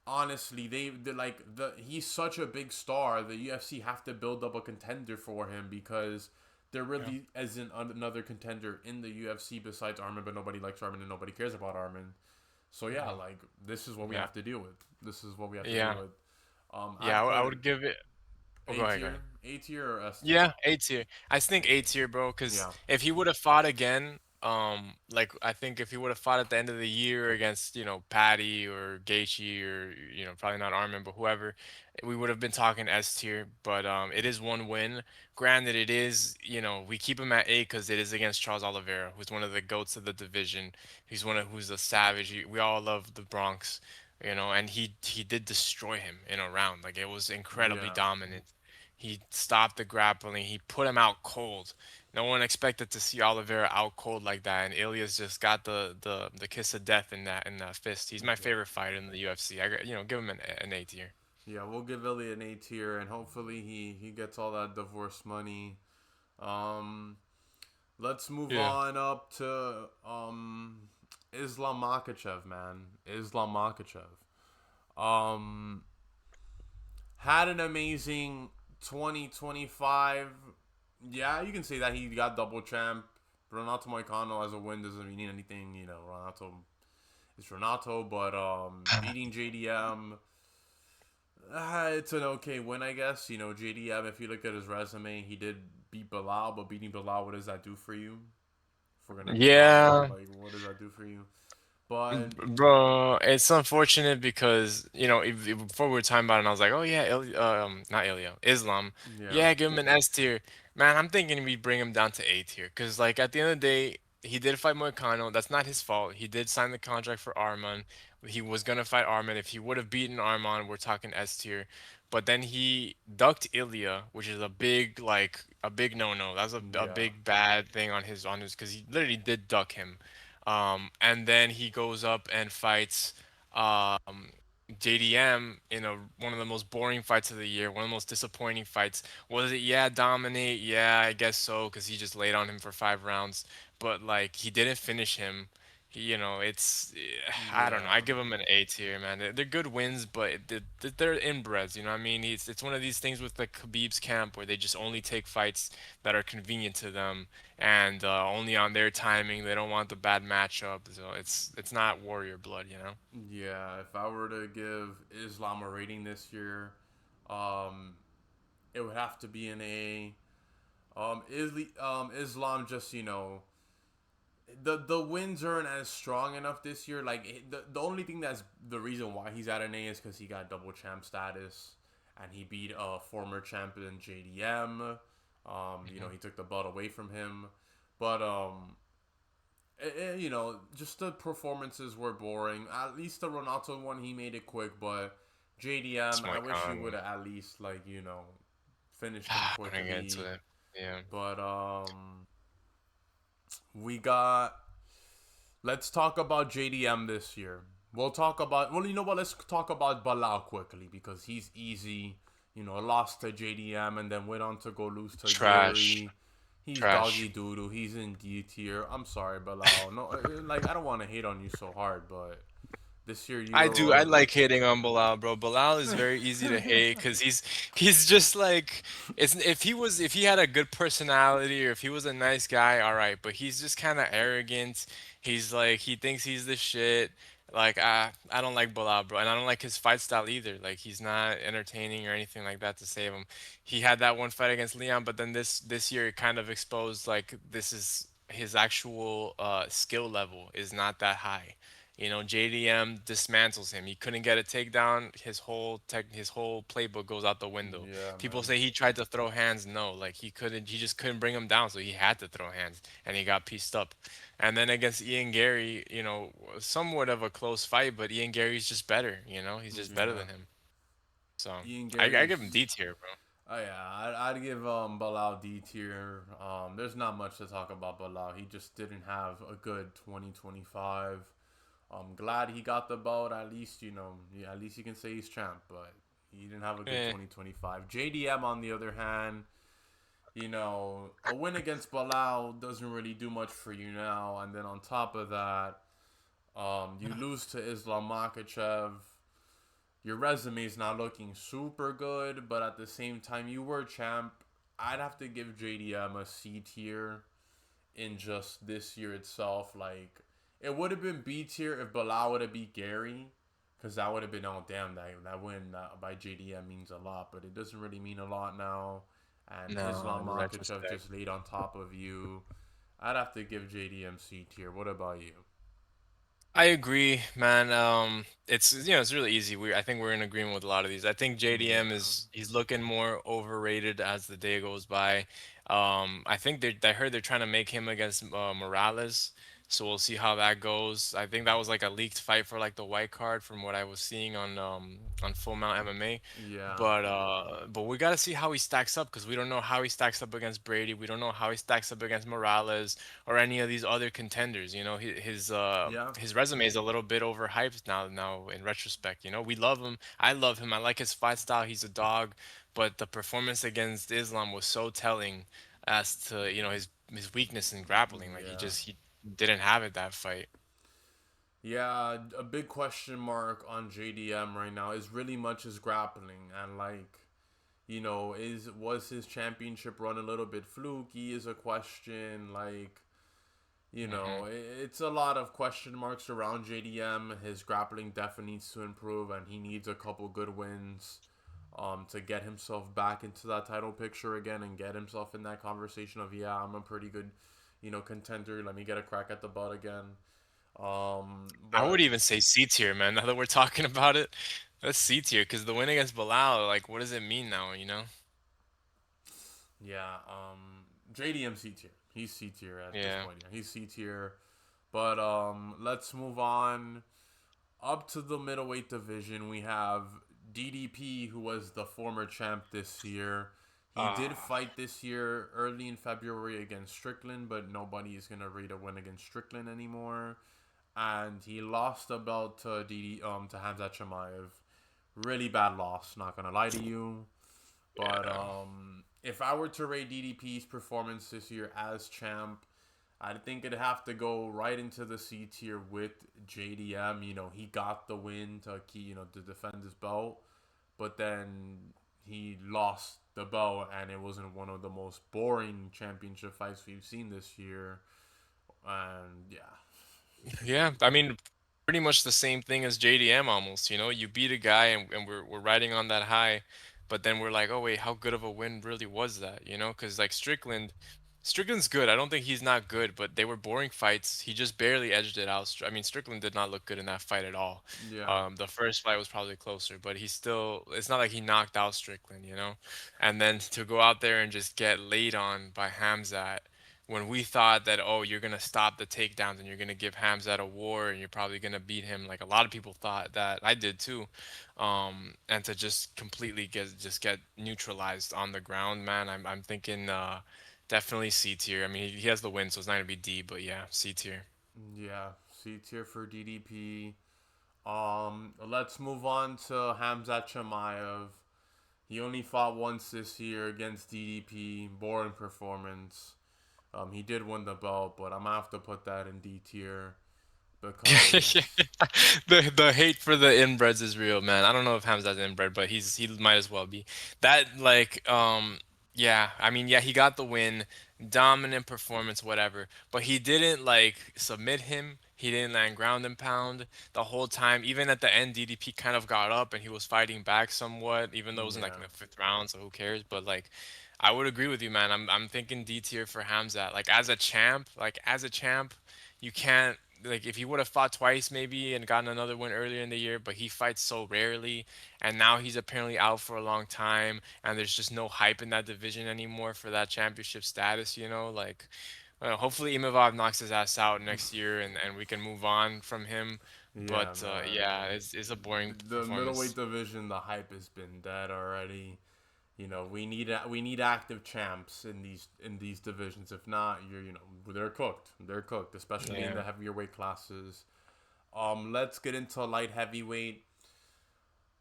honestly, they like he's such a big star. The UFC have to build up a contender for him because there Yeah. really isn't another contender in the UFC besides Armin, but nobody likes Armin and nobody cares about Armin. So yeah, Hmm. like this is what we Yeah. have to deal with. This is what we have to deal Yeah. with. Yeah. I'd I put would give it. Oh, go A ahead. Go ahead. tier, A tier or S tier. Yeah, A tier. I think A tier, bro. Because Yeah, if he would have fought again, like I think if he would have fought at the end of the year against Patty or Gaethje or probably not Armin, but whoever, we would have been talking S tier. But it is one win. Granted, it is we keep him at A because it is against Charles Oliveira, who's one of the goats of the division. Who's a savage. We all love the Bronx. And he did destroy him in a round. Like it was incredibly yeah, dominant. He stopped the grappling. He put him out cold. No one expected to see Oliveira out cold like that, and Ilias just got the kiss of death in that fist. He's my yeah, favorite fighter in the UFC. Give him an A tier. yeah. We'll give Ilya an A tier, and hopefully he gets all that divorce money. Um, let's move Yeah. on up to Islam Makhachev, man. Islam Makhachev. Um, had an amazing 2025. Yeah, you can say that he got double champ. Renato Moicano as a win doesn't mean anything. Renato is Renato, but beating JDM, it's an okay win, I guess. JDM, if you look at his resume, he did beat Bilal, but beating Bilal, what does that do for you? If we're gonna be honest, Yeah. like, what does that do for you? But Bro, it's unfortunate because before we were talking about it, and I was like, oh yeah, not Ilya, Islam, yeah, yeah, give him an S tier. Man, I'm thinking we bring him down to A tier because like at the end of the day, he did fight Moicano. That's not his fault. He did sign the contract for Arman. He was gonna fight Arman. If he would have beaten Arman, we're talking S tier. But then he ducked Ilya, which is a big no-no. That's a yeah, big bad thing on his because he literally did duck him. And then he goes up and fights JDM in one of the most boring fights of the year, one of the most disappointing fights. Was it? Yeah, dominate. Yeah, I guess so, because he just laid on him for 5 rounds. But like, he didn't finish him. I don't know. I yeah, give him an A tier, man. They're good wins, but they're inbreds. You know what I mean? It's one of these things with the Khabib's camp where they just only take fights that are convenient to them and only on their timing. They don't want the bad matchup, so it's not warrior blood, you know. yeah. If I were to give Islam a rating this year, um, it would have to be an A. Islam just the wins aren't as strong enough this year. Like the only thing that's the reason why he's at an A is because he got double champ status, and he beat a former champion JDM. Mhm. He took the belt away from him, but just the performances were boring. At least the Ronaldo one, he made it quick, but JDM, I wish he would Smoke have at least finished him couldn't get into quickly. it. Yeah. But we got. Let's talk about JDM this year. We'll talk about. Well, you know what? Let's talk about Balao quickly because he's easy. Lost to JDM and then went on to go lose to Trash. Gary. He's doggy Trash. doodoo. He's in D tier. I'm sorry, Balao. No, like I don't want to hate on you so hard, but this year you I do. I were. like hating on Bilal, bro. Bilal is very easy to hate because he's just like it's if he had a good personality or if he was a nice guy, all right. But he's just kind of arrogant. He's like he thinks he's the shit. Like I don't like Bilal, bro, and I don't like his fight style either. Like he's not entertaining or anything like that to save him. He had that one fight against Leon, but then this year it kind of exposed like this is his actual skill level is not that high. JDM dismantles him. He couldn't get a takedown. His whole playbook goes out the window. Yeah, People man. say he tried to throw hands. No, like he couldn't. He just couldn't bring him down, so he had to throw hands, and he got pieced up. And then against Ian Gary, somewhat of a close fight, but Ian Gary's just better. He's just better Yeah. than him. So Ian I give him Gary's. D tier, bro. Oh yeah, I'd give Bilal D tier. There's not much to talk about Bilal. He just didn't have a good 2025. I'm glad he got the belt. At least yeah, at least you can say he's champ. But he didn't have a good Eh, 2025. JDM on the other hand, a win against Bilal doesn't really do much for you now. And then on top of that, you lose to Islam Makachev. Your resume is not looking super good, but at the same time, you were champ. I'd have to give JDM a C tier in just this year itself. Like, it would have been B tier if Bilal would have beat Gary, because that would have been, oh damn, that win by JDM means a lot, but it doesn't really mean a lot now. And no, Islam in Makhachev retrospect. just laid on top of you. I'd have to give JDM C tier. What about you? I agree, man. It's it's really easy. I think we're in agreement with a lot of these. I think JDM Yeah. is he's looking more overrated as the day goes by. I think I heard they're trying to make him against Morales, so we'll see how that goes. I think that was like a leaked fight for like the white card from what I was seeing on Full Mount MMA. Yeah. But we got to see how he stacks up because we don't know how he stacks up against Brady. We don't know how he stacks up against Morales or any of these other contenders. Yeah. His resume is a little bit overhyped now. Now in retrospect, we love him. I love him. I like his fight style. He's a dog. But the performance against Islam was so telling as to his weakness in grappling. Like Yeah. he didn't have it that fight. Yeah, a big question mark on JDM right now is really much his grappling and like, is was his championship run a little bit fluky is a question. Like, Hmm. it's a lot of question marks around JDM. His grappling definitely needs to improve and he needs a couple good wins to get himself back into that title picture again and get himself in that conversation of, yeah, I'm a pretty good, contender. Let me get a crack at the butt again. I would But even say C tier, man. Now that we're talking about it, that's C tier because the win against Bilal, like, what does it mean now? yeah, JDM C tier. He's C tier at this Yeah. point. Yeah, he's C tier. But let's move on up to the middleweight division. We have DDP, who was the former champ this year. He did Ah. fight this year early in February against Strickland, but nobody is gonna rate a win against Strickland anymore. And he lost the belt to to Hamzat Chimaev. Really bad loss. Not gonna lie to you. But Yeah. if I were to rate DDP's performance this year as champ, I think it'd have to go right into the C tier with JDM. He got the win to defend his belt, but then he lost the belt, and it wasn't one of the most boring championship fights we've seen this year. And yeah, Yeah, I mean, pretty much the same thing as JDM almost, You beat a guy and we're riding on that high, but then we're like, oh wait, how good of a win really was that, Because like Strickland's good. I don't think he's not good, but they were boring fights. He just barely edged it out. I mean, Strickland did not look good in that fight at all. yeah, The first fight was probably closer, but it's not like he knocked out Strickland. And then to go out there and just get laid on by Hamzat when we thought that, oh, you're gonna stop the takedowns and you're gonna give Hamzat a war and you're probably gonna beat him, like a lot of people thought that. I did too. And to just completely get neutralized on the ground, man. I'm thinking definitely C tier. I mean, he has the win, so it's not gonna be D, but yeah, C tier. yeah. C tier for DDP. Let's move on to Hamzat Chimaev. He only fought once this year against DDP. Boring performance. He did win the belt, but I'm gonna have to put that in D tier because The hate for the inbreds is real, man. I don't know if Hamza's inbred, but he might as well be. That like yeah, I mean, yeah, he got the win, dominant performance, whatever, but he didn't like submit him. He didn't land ground and pound the whole time. Even at the end, DDP kind of got up and he was fighting back somewhat, even though it was in like in yeah, the fifth round, so who cares? But like I would agree with you, man. I'm thinking D tier for Hamza. Like as a champ, you can't like if he would have fought twice maybe and gotten another win earlier in the year, but he fights so rarely, and now he's apparently out for a long time, and there's just no hype in that division anymore for that championship status. Like hopefully Imavov knocks his ass out next year, and we can move on from him. yeah, But man. yeah, it's a boring The middleweight performance. division, the hype has been dead already. We need active champs in these divisions. If not, they're cooked. They're cooked, especially in Yeah, the heavier weight classes. Let's get into light heavyweight.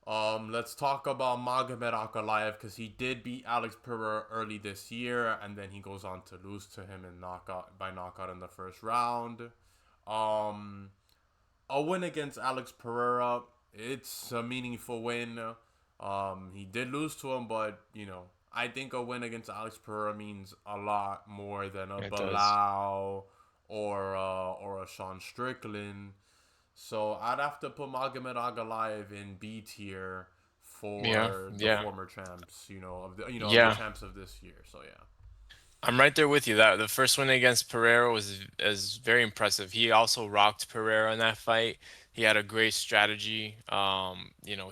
Let's talk about Magomed Ankalaev because he did beat Alex Pereira early this year, and then he goes on to lose to him in knockout in the first round. Um, a win against Alex Pereira. It's a meaningful win. He did lose to him, but I think a win against Alex Pereira means a lot more than a it does. Bilal or a Sean Strickland. So I'd have to put Magomed Ankalaev in B tier Yeah, for the yeah, former champs, of the yeah. champs of this year. So yeah, I'm right there with you. That the first win against Pereira was is very impressive. He also rocked Pereira in that fight. He had a great strategy.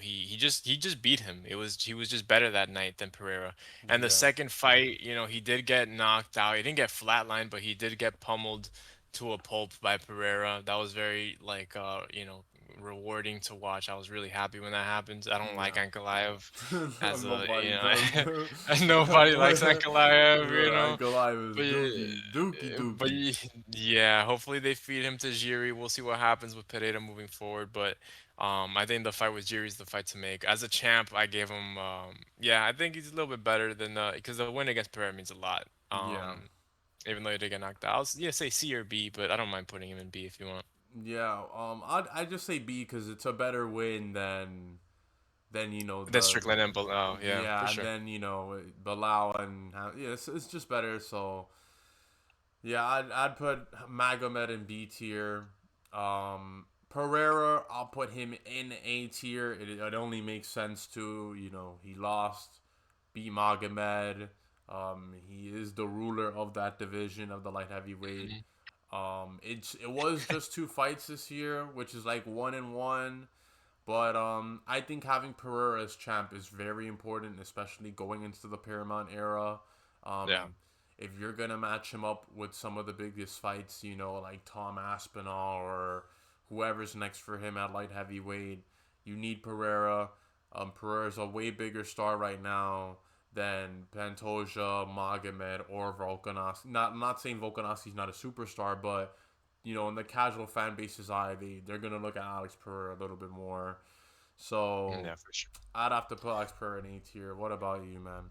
He just beat him. He was just better that night than Pereira. And the yeah, second fight, he did get knocked out. He didn't get flatlined, but he did get pummeled to a pulp by Pereira. That was very rewarding to watch. I was really happy when that happens. I don't like yeah. Ankalaev as a Nobody does. nobody likes But Ankalaev. Ankalaev is But dookie but dookie. yeah, hopefully they feed him to Jiri. We'll see what happens with Pereira moving forward. But I think the fight with Jiri is the fight to make. As a champ, I gave him yeah, I think he's a little bit better than because the win against Pereira means a lot. Yeah, Even though he did get knocked out, yeah, say C or B, but I don't mind putting him in B if you want. yeah. I'd just say B because it's a better win than Then Strickland and below, yeah, for yeah, and sure. then Bilal yeah, it's just better. So yeah, I'd put Magomed in B tier. Pereira, I'll put him in A tier. It only makes sense to he lost, beat Magomed. He is the ruler of that division of the light heavyweight. Mhm. It was just two fights this year, which is like 1-1. But I think having Pereira as champ is very important, especially going into the Paramount era. Yeah, Um, if you're gonna match him up with some of the biggest fights, like Tom Aspinall or whoever's next for him at light heavyweight, you need Pereira. Pereira's a way bigger star right now than Pantoja, Magomed, or Volkanovski. Not saying Volkanovski's not a superstar, but in the casual fan base's eye, they're gonna look at Alex Pereira a little bit more. So yeah, for sure. I'd have to put Alex Pereira in A tier. What about you, man?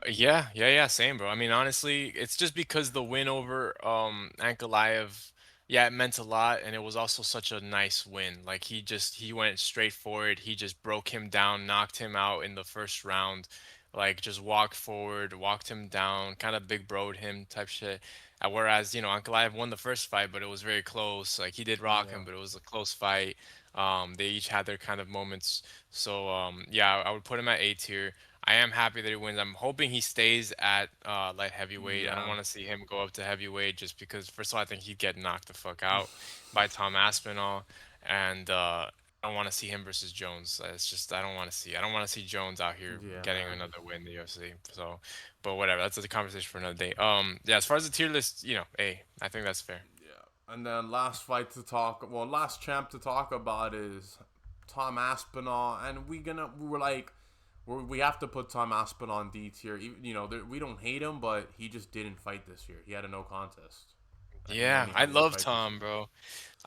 Yeah, yeah, yeah, same, bro. I mean, honestly, it's just because the win over Ankalaev, yeah, it meant a lot, and it was also such a nice win. Like he went straight for it. He just broke him down, knocked him out in the first round, like just walked forward, walked him down, kind of big broed him type shit. Whereas, Ankalaev won the first fight, but it was very close. Like he did rock Yeah, him, but it was a close fight. They each had their kind of moments. So yeah, I would put him at A tier. I am happy that he wins. I'm hoping he stays at light heavyweight. I don't yeah, want to see him go up to heavyweight just because, first of all, I think he'd get knocked the fuck out by Tom Aspinall, and I don't want to see him versus Jones. It's just I don't want to see Jones out here yeah, getting man. another win in the UFC. So, but whatever. That's a conversation for another day. Yeah. As far as the tier list, I think that's fair. Yeah, and then last champ to talk about is Tom Aspinall, and we have to put Tom Aspinall on D tier. We don't hate him, but he just didn't fight this year. He had a no contest, and Yeah, he I had one love fight this year. Tom, bro.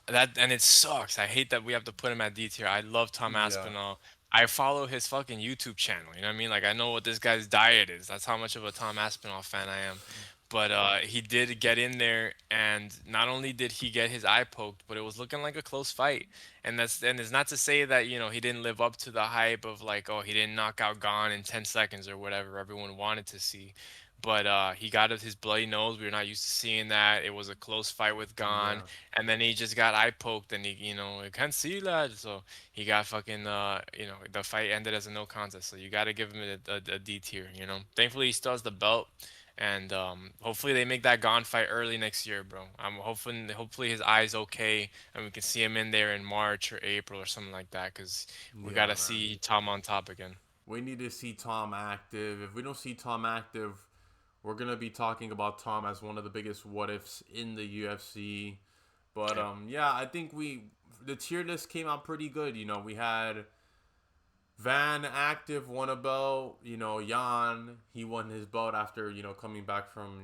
That and it sucks. I hate that we have to put him at D tier. I love Tom Yeah, Aspinall. I follow his fucking YouTube channel. You know what I mean? Like I know what this guy's diet is. That's how much of a Tom Aspinall fan I am. But he did get in there, and not only did he get his eye poked, but it was looking like a close fight. And it's not to say that he didn't live up to the hype of like, oh, he didn't knock out Gon in 10 seconds or whatever everyone wanted to see. But he got his bloody nose. We were not used to seeing that. It was a close fight with Gon, yeah, and then he just got eye poked, and he can't see that. So he got fucking the fight ended as a no contest. So you got to give him a D tier. Thankfully he still has the belt, and hopefully they make that Gon fight early next year, bro. I'm hoping hopefully his eye's okay, and we can see him in there in March or April or something like that, cause we yeah, gotta man. see Tom on top again. We need to see Tom active. If we don't see Tom active, we're gonna be talking about Tom as one of the biggest what ifs in the UFC. But Yeah. yeah, I think the tier list came out pretty good. We had Van active won a belt. Jan, he won his belt after coming back from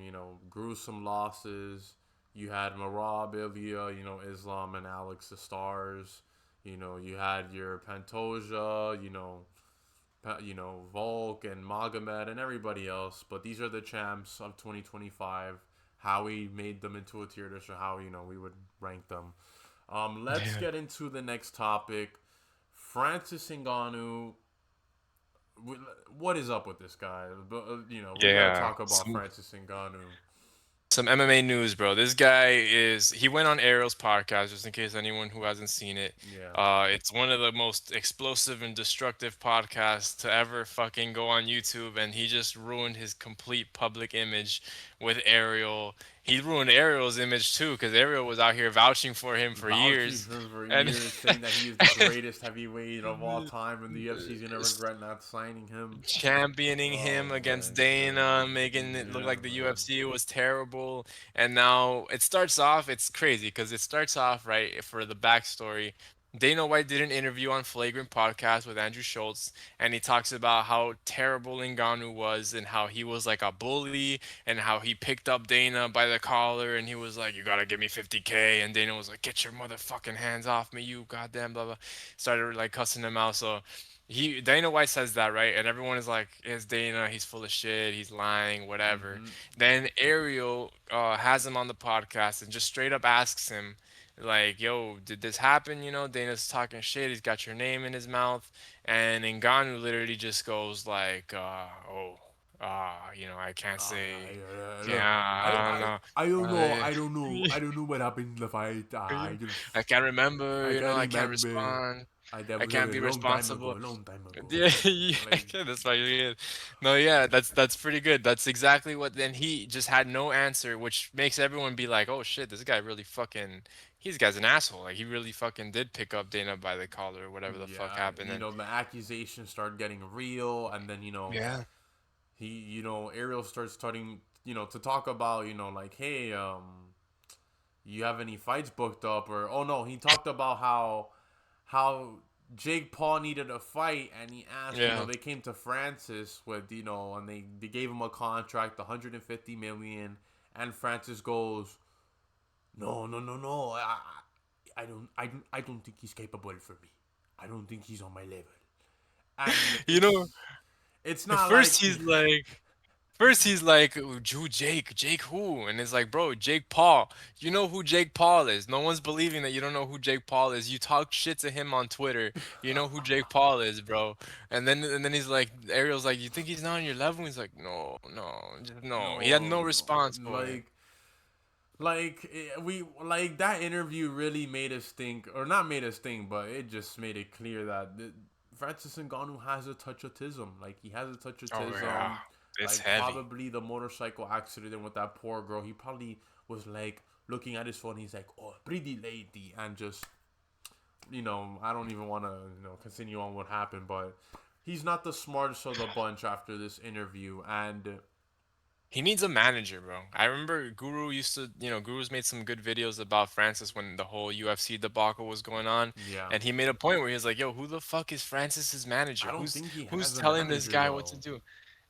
gruesome losses. You had Marab, Ilya, Islam and Alex the Stars. You had your Pantoja, Volk and Magomed and everybody else. But these are the champs of 2025. How we made them into a tier list, or how we would rank them. Let's Yeah. get into the next topic. Francis Ngannou. What is up with this guy? But we gotta Yeah. talk about Francis Ngannou. Some MMA news, bro. This guy he went on Ariel's podcast, just in case anyone who hasn't seen it. Yeah. It's one of the most explosive and destructive podcasts to ever fucking go on YouTube, and he just ruined his complete public image with Ariel. He ruined Ariel's image too, because Ariel was out here vouching for him for Vouching years, for him for and years, saying that he is the greatest heavyweight of all time, and the UFC's gonna regret not signing him. championing him Oh my against Dana, god. making it look Yeah, like the man. UFC was terrible. And now it starts off, it's crazy because it starts off right for the backstory. Dana White did an interview on Flagrant podcast with Andrew Schultz, and he talks about how terrible Ngannou was and how he was like a bully and how he picked up Dana by the collar and he was like, "You gotta give me 50K," and Dana was like, "Get your motherfucking hands off me, you goddamn blah blah." Started like cussing him out. So Dana White says that, right? And everyone is like, it's Dana, he's full of shit, he's lying, whatever. Mm-hmm. Then Ariel has him on the podcast and just straight up asks him, like, yo, did this happen? Dana's talking shit, he's got your name in his mouth. And Ngannou literally just goes like, I can't say, Look, yeah, I don't know. I don't know. I, I don't know what happened in the fight. I just I can't remember, I can't I can't remember. respond. That I was a can't be long time ago. responsible. A long time ago. Yeah, yeah, Like, that's why you get. No, yeah, that's pretty good. That's exactly what. Then he just had no answer, which makes everyone be like, "Oh shit, this guy really fucking. He's guy's an asshole. Like he really fucking did pick up Dana by the collar or whatever the fuck yeah, happened." And the accusations start getting real, and then yeah, he, Ariel starting, to talk about, like, hey, you have any fights booked up, or oh no, he talked about how Jake Paul needed a fight, and he asked, yeah, they came to Francis with, and they gave him a contract, 150 million, and Francis goes, no, no, no, no, I don't think he's capable for me. I don't think he's on my level, and you know, it's at not like first he's like, "Oh, Jake who?" And it's like, bro, Jake Paul. You know who Jake Paul is. No one's believing that you don't know who Jake Paul is. You talk shit to him on Twitter. You know who Jake Paul is, bro. And then he's like, Ariel's like, "You think he's not on your level?" He's like, "No, no, just no." He had no no, response for it. we like that interview really made us think, or not made us think, but it just made it clear that Francis Ngannou has a touch of autism. Like, he has a touch of Oh yeah, autism. it's Like, heavy. probably the motorcycle accident with that poor girl. He probably was like looking at his phone. He's like, "Oh, pretty lady," and just I don't even want to continue on what happened, but he's not the smartest of the bunch after this interview, and He needs a manager, bro. I remember Guru's made some good videos about Francis when the whole UFC debacle was going on, yeah, and he made a point where he was like, "Yo, who the fuck is Francis's I manager? don't Who's think he who's has a telling this manager guy what to though. do?"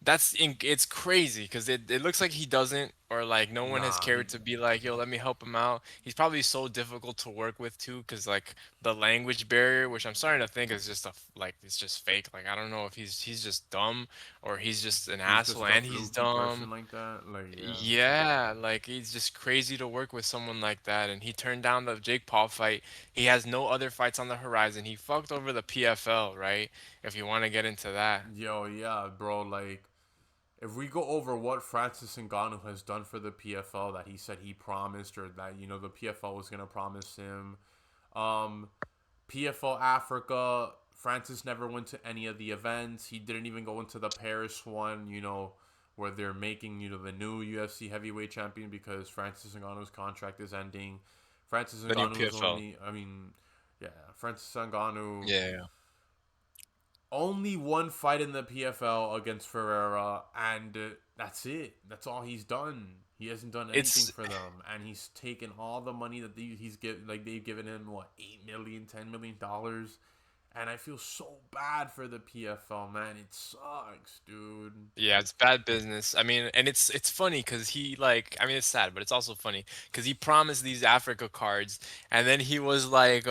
It's crazy because it looks like he doesn't, or like no one has Nah, he cared to be like, "Yo, let me help him out." He's probably so difficult to work with too, because like the language barrier, which I'm starting to think is just like it's just fake. Like I don't know if he's just dumb or he's just an he's asshole just a and he's fluky person dumb. like that. Like, yeah. Yeah, like he's just crazy to work with someone like that. And he turned down the Jake Paul fight. He has no other fights on the horizon. He fucked over the PFL, right? If you want to get into that. Yo, yeah, bro. Like, if we go over what Francis Ngannou has done for the PFL that he said he promised, or that the PFL was gonna promise him, um, PFL Africa, Francis never went to any of the events. He didn't even go into the Paris one. Where they're making the new UFC heavyweight champion, because Francis Ngannou's contract is ending. Francis The new Ngannou is PFL. only, I mean, yeah, Francis Ngannou Yeah. only one fight in the PFL against Ferreira, and that's it. That's all he's done. He hasn't done anything It's for them, and he's taken all the money that he's give like they've given him, what, $8 million, $10 million, and I feel so bad for the PFL, man. It sucks, dude. Yeah, it's bad business. I mean, and it's funny because he like, I mean, it's sad, but it's also funny because he promised these Africa cards, and then he was like,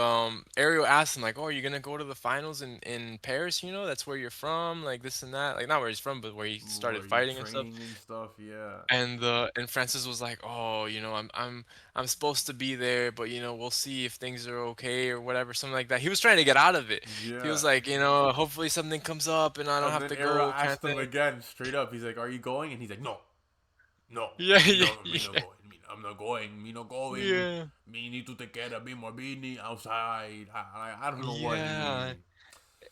Ariel asked him like, "Oh, are you gonna go to the finals in Paris? You know, that's where you're from, like this and that, like not where he's from, but where he started Where you fighting and stuff." training and stuff, yeah. And Francis was like, "Oh, I'm supposed to be there, but we'll see if things are okay or whatever, something like that." He was trying to get out of it. He Yeah. was like, hopefully something comes up and I don't And have then to Era go, kind asked of him thing. again, straight up. He's like, "Are you going?" And he's like, "No, no, Yeah, yeah, me no yeah, going. I'm not going. Me no going. yeah, Me need to take care of me more beanie outside." I don't know what yeah. he.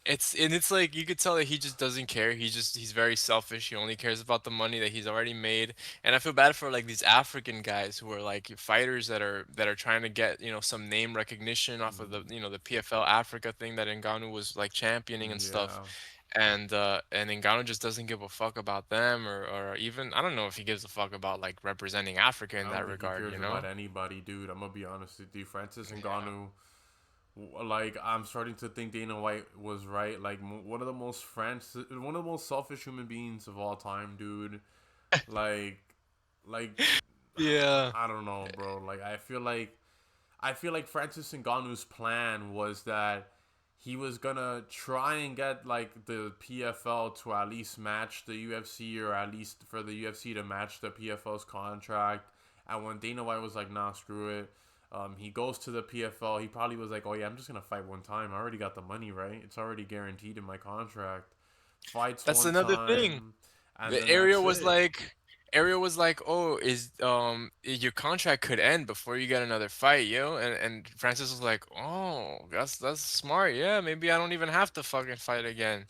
It's like you could tell that he just doesn't care. He's very selfish. He only cares about the money that he's already made. And I feel bad for like these African guys who are like fighters that are trying to get, some name recognition off of the PFL Africa thing that Ngannou was like championing and stuff. Yeah, And Ngannou just doesn't give a fuck about them or even I don't know if he gives a fuck about like representing Africa in I don't that think he regard, cares you about know? anybody, dude. I'm gonna be honest with you. Francis Yeah. Ngannou, like I'm starting to think Dana White was right. Like one of the most selfish human beings of all time, dude. Like, like Yeah. I don't know, bro. Like I feel like Francis Ngannou's plan was that he was gonna try and get like the PFL to at least match the UFC, or at least for the UFC to match the PFL's contract. And when Dana White was like, "Nah, screw it," he goes to the PFL. He probably was like, "Oh yeah, I'm just gonna fight one time. I already got the money, right? It's already guaranteed in my contract." Fights That's one another thing. time, and The then that's it. Ariel was like, "Oh, your contract could end before you get another fight, yo?" And Francis was like, "Oh, that's smart. Yeah, maybe I don't even have to fucking fight again."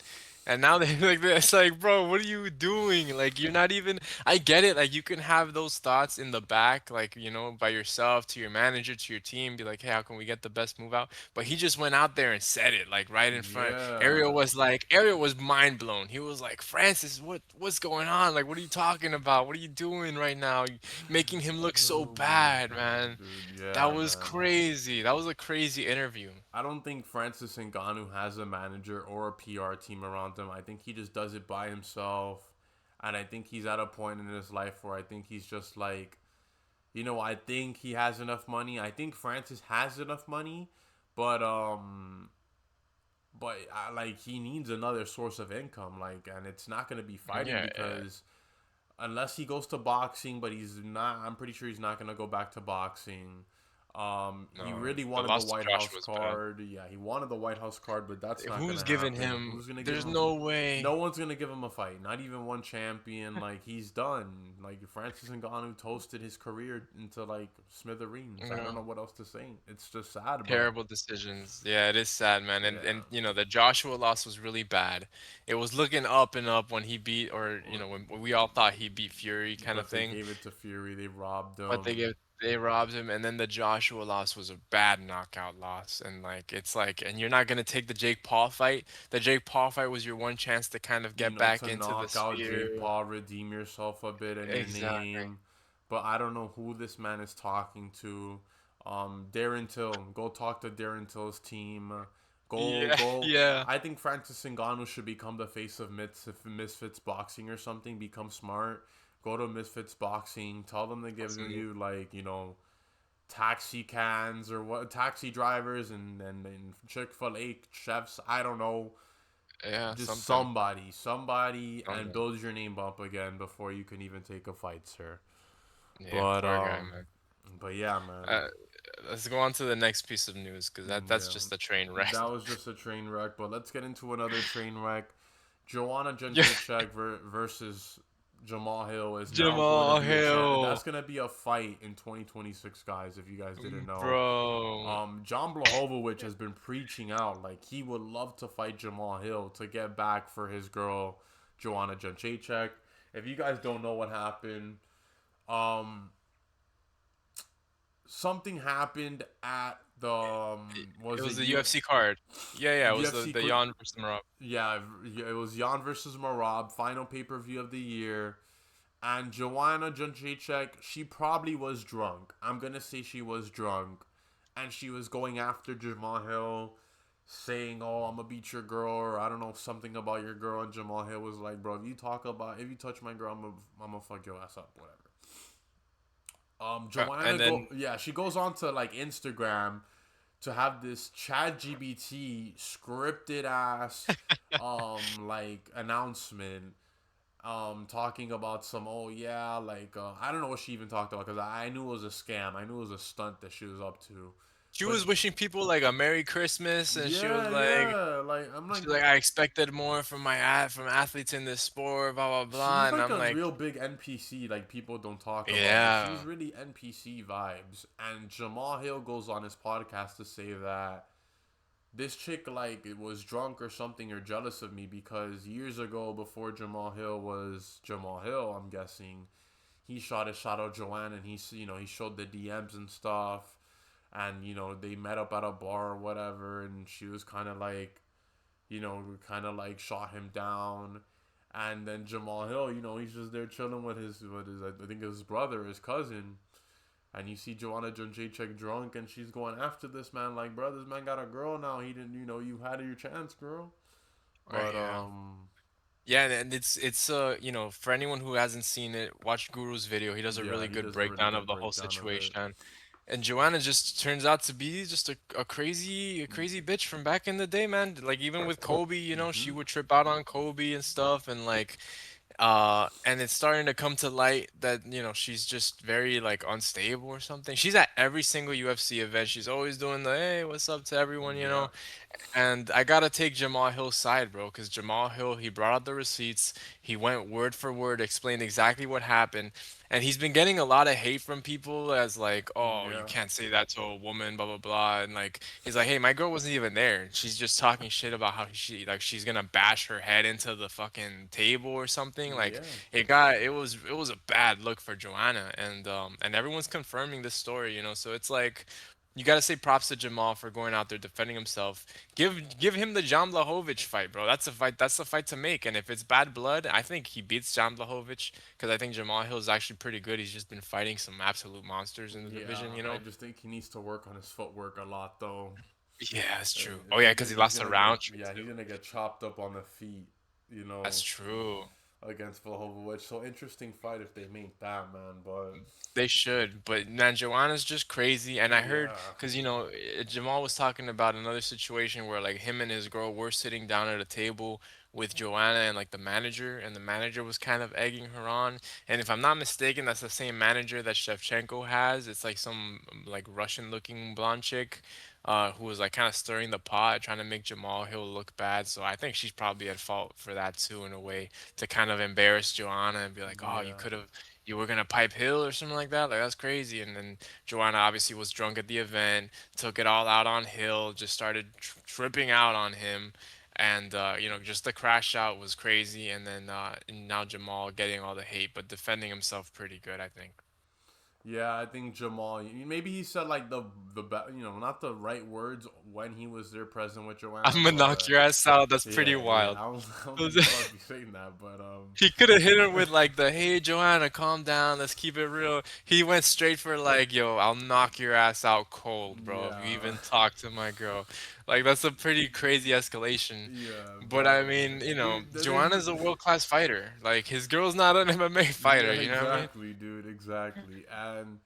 And now they like it's like, bro, what are you doing? Like you're not even I get it, like you can have those thoughts in the back, like, by yourself, to your manager, to your team, be like, "Hey, how can we get the best move out?" But he just went out there and said it, like right in front. Yeah. Ariel was mind blown. He was like, "Francis, what's going on? Like, what are you talking about? What are you doing right now? You making him look so Oh my bad, god, man." dude. Yeah, That was man. crazy. That was a crazy interview. I don't think Francis Ngannou has a manager or a PR team around him. I think he just does it by himself. And I think he's at a point in his life where I think he's just like, I think he has enough money. I think Francis has enough money, but like he needs another source of income, like, and it's not going to be fighting Yeah, yeah. because unless he goes to boxing, but he's not. I'm pretty sure he's not gonna go back to boxing. He No, really the wanted the loss to White Josh House was bad. card. Yeah, he wanted the White House card, but that's not Who's gonna giving happen. him? Who's gonna give There's him? no No way. one's gonna give him a fight. Not even one champion. Like he's done. Like Francis Ngannou toasted his career into like smithereens. I don't Yeah. know what else to say. It's just sad, but Terrible decisions. Yeah, it is sad, man. And yeah. the Joshua loss was really bad. It was looking up and up when he beat, or when we all thought he beat Fury, kind of But they thing. gave it to Fury. They robbed But him. they robbed him, and then the Joshua loss was a bad knockout loss. And like it's like, and you're not gonna take the Jake Paul fight. The Jake Paul fight was your one chance to kind of get back To into the knock out Jake sphere. Paul, redeem yourself a bit in your Exactly. name. But I don't know who this man is talking to. Darren Till, go talk to Darren Till's team. Yeah, Go. yeah. I think Francis Ngannou should become the face of Misfits Boxing or something. Become smart. Go to Misfits Boxing. Tell them to give That's a move. you like taxi cans or what taxi drivers and Chick-fil-A chefs. I don't know, Yeah, just something. somebody, and Something. build your name up again before you can even take a fight, sir. Yeah, But poor guy, man. yeah, man. Uh, let's go on to the next piece of news because that's Yeah, just a train wreck. that was just a train wreck. But let's get into another train wreck. Joanna Yeah, Jędrzejczyk versus Jamal Hill is now going to Jamal be a Hill, that's going to be a fight in 2026, guys. If you guys didn't know, bro. John Blahovic has been preaching out like he would love to fight Jamal Hill to get back for his girl Joanna Jędrzejczyk. If you guys don't know what happened, um, something happened at the It was was it the you UFC card. Yeah, yeah, it was UFC the Jan versus Marab. yeah, it was Jan versus Marab, final pay per view of the year. And Joanna Jędrzejczyk, she probably was drunk. I'm gonna say she was drunk, and she was going after Jamal Hill. saying, "Oh, I'm gonna beat your girl," or I don't know something about your girl, and Jamal Hill was like, "Bro, if you touch my girl, I'm gonna fuck your ass up, whatever." Joanna And then she goes on to like Instagram to have this Chat GBT scripted ass like announcement talking about some I don't know what she even talked about because I knew it was a scam. I knew it was a stunt that she was up to. she But was wishing people like a Merry Christmas, and yeah, like I'm like she's like, I expected more from from athletes in this sport, blah blah blah, she's and like I'm a like, real big NPC like people don't talk about. Like she's yeah. really NPC vibes. And Jamal Hill goes on his podcast to say that this chick like it was drunk or something or jealous of me because years ago before Jamal Hill was Jamal Hill, I'm guessing he shot a shot at Joanna and he showed the DMs and stuff and they met up at a bar or whatever and she was kind of like shot him down. And then Jamal Hill, he's just there chilling with his I think his brother, his cousin, and you see Joanna Jędrzejczyk drunk, and she's going after this man like, bro, this man got a girl now. He didn't, you had your chance, girl. But Yeah. Yeah, and it's for anyone who hasn't seen it, watch Guru's video. He does a yeah, really he good does a really breakdown of good the whole breakdown of it. situation. And Joanna just turns out to be just a crazy bitch from back in the day, man. Like even with Kobe, she Mm-hmm. would trip out on Kobe and stuff, and like and it's starting to come to light that she's just very like unstable or something. She's at every single UFC event. She's always doing the hey, what's up to everyone. Yeah, And I gotta take Jamal Hill's side, bro, because Jamal Hill, he brought out the receipts. He went word for word, explained exactly what happened. And he's been getting a lot of hate from people as like, oh, you yeah, can't say that to a woman, blah blah blah. And like he's like, hey, my girl wasn't even there. She's just talking shit about how she's gonna bash her head into the fucking table or something. Like yeah, it was a bad look for Joanna, and everyone's confirming this story. So it's like you got to say props to Jamal for going out there defending himself. Give him the Jan Blachowicz fight, bro. That's a fight. That's the fight to make. And if it's bad blood, I think he beats Jan Blachowicz because I think Jamal Hill is actually pretty good. He's just been fighting some absolute monsters in the yeah. division, I just think he needs to work on his footwork a lot, though. Yeah, that's Uh, true. Oh If yeah, he because get, he he's lost a gonna get, round trick yeah, he's too. gonna get chopped up on the feet, you That's know, true. against Blahovic. So interesting fight if they make that, man. But They should, but man, Joanna's just crazy. And I heard, yeah, because Jamal was talking about another situation where like him and his girl were sitting down at a table with Joanna and like the manager, and the manager was kind of egging her on. And if I'm not mistaken, that's the same manager that Shevchenko has. It's like some like Russian-looking blonde chick, who was like kind of stirring the pot, trying to make Jamal Hill look bad. So I think she's probably at fault for that too, in a way, to kind of embarrass Joanna and be like, oh, yeah. you were gonna pipe Hill or something like that. Like that's crazy. And then Joanna obviously was drunk at the event, took it all out on Hill, just started tripping out on him, and just the crash out was crazy. And now Jamal getting all the hate, but defending himself pretty good, I think. Yeah, I think Jamal. Maybe he said like not the right words when he was there present with I'm Joanna, gonna knock but your ass out. That's pretty yeah. wild. I don't think he probably be saying that, but He could have hit her with like the "Hey Joanna, calm down, let's keep it real." He went straight for like, "Yo, I'll knock your ass out cold, bro. If you yeah, even talk to my girl." Like that's a pretty crazy escalation. yeah. But I But mean, dude, Joanna's a world-class fighter. Like his girl's not an MMA yeah, fighter, you know what I mean? exactly, dude, exactly, and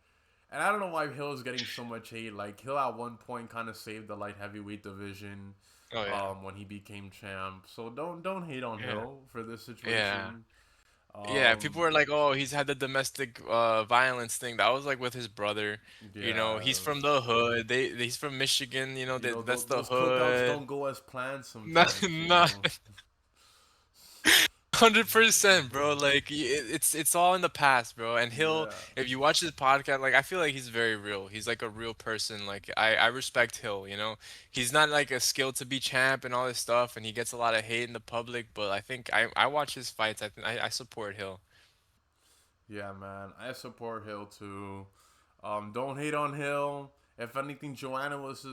I don't know why Hill is getting so much hate. Like Hill at one point kind of saved the light heavyweight division, Oh yeah. when he became champ. So don't hate on Yeah. Hill for this Yeah. situation. Yeah, people Um, were like, "Oh, he's had the domestic violence thing." That was like with his brother. He's yeah, from the hood. He's from Michigan. That's the those cookouts hood. don't go as planned Not sometimes. not 100%, bro. Like it's all in the past, bro. And Yeah, if you watch his podcast, like I feel like he's very real. He's like a real person. Like I respect Hill. He's not like a skill to be champ and all this stuff, and he gets a lot of hate in the public. But I think I watch his fights. I support Hill. yeah, man. I support Hill too. Don't hate on Hill. If anything, Joanna was,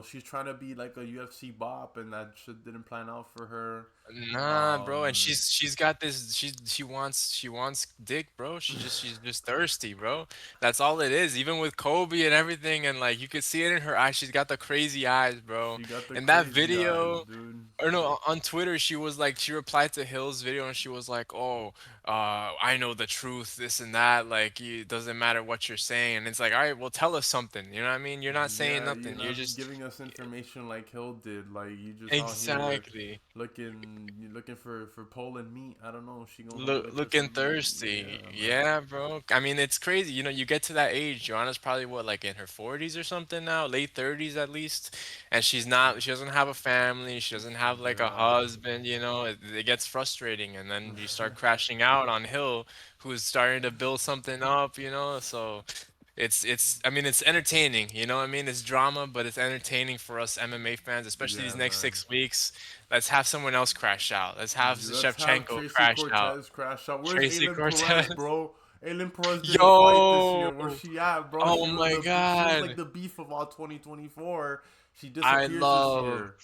she's trying to be like a UFC bop, and that shit didn't plan out for her. Nah, bro, and Um, she's got this. She wants dick, bro. She's just thirsty, bro. That's all it is. Even with Kobe and everything, and like you could see it in her eyes. She's got the crazy eyes, bro. she got the In that crazy eyes, video, dude. or no, on Twitter, she was like, she replied to Hill's video, and she was like, "Oh, I know the truth, this and that. Like, it doesn't matter what you're saying." And it's like, all right, well, tell us something. You know what I mean? You're not saying Yeah, you're nothing. You're not just giving us information like Hill did. Like you just out here exactly. looking for Poland meat. I don't know. She gonna come Look, get you looking some meat. Yeah, thirsty. man. Yeah, bro. I mean, it's crazy. You know, you get to that age. Joanna's probably what, like in her 40s or something now, late 30s at least. And she doesn't have a family. She doesn't have like a Yeah. husband, you know. It gets frustrating. And then you start crashing out on Hill, who's starting to build something up, you know. So I mean, it's entertaining, you know what I mean? It's drama, but it's entertaining for us MMA fans, especially these Yeah, next man. 6 weeks. Let's have someone else crash out. Let's have Let's have Shevchenko Tracy crash out. Cortez crash out. Where's Tracy Aylin Perez, Cortez. bro? Aylin Perez didn't fight this Yo! year. Where's she at, bro? Oh my She was like God. the beef of all 2024. She I disappears this love year.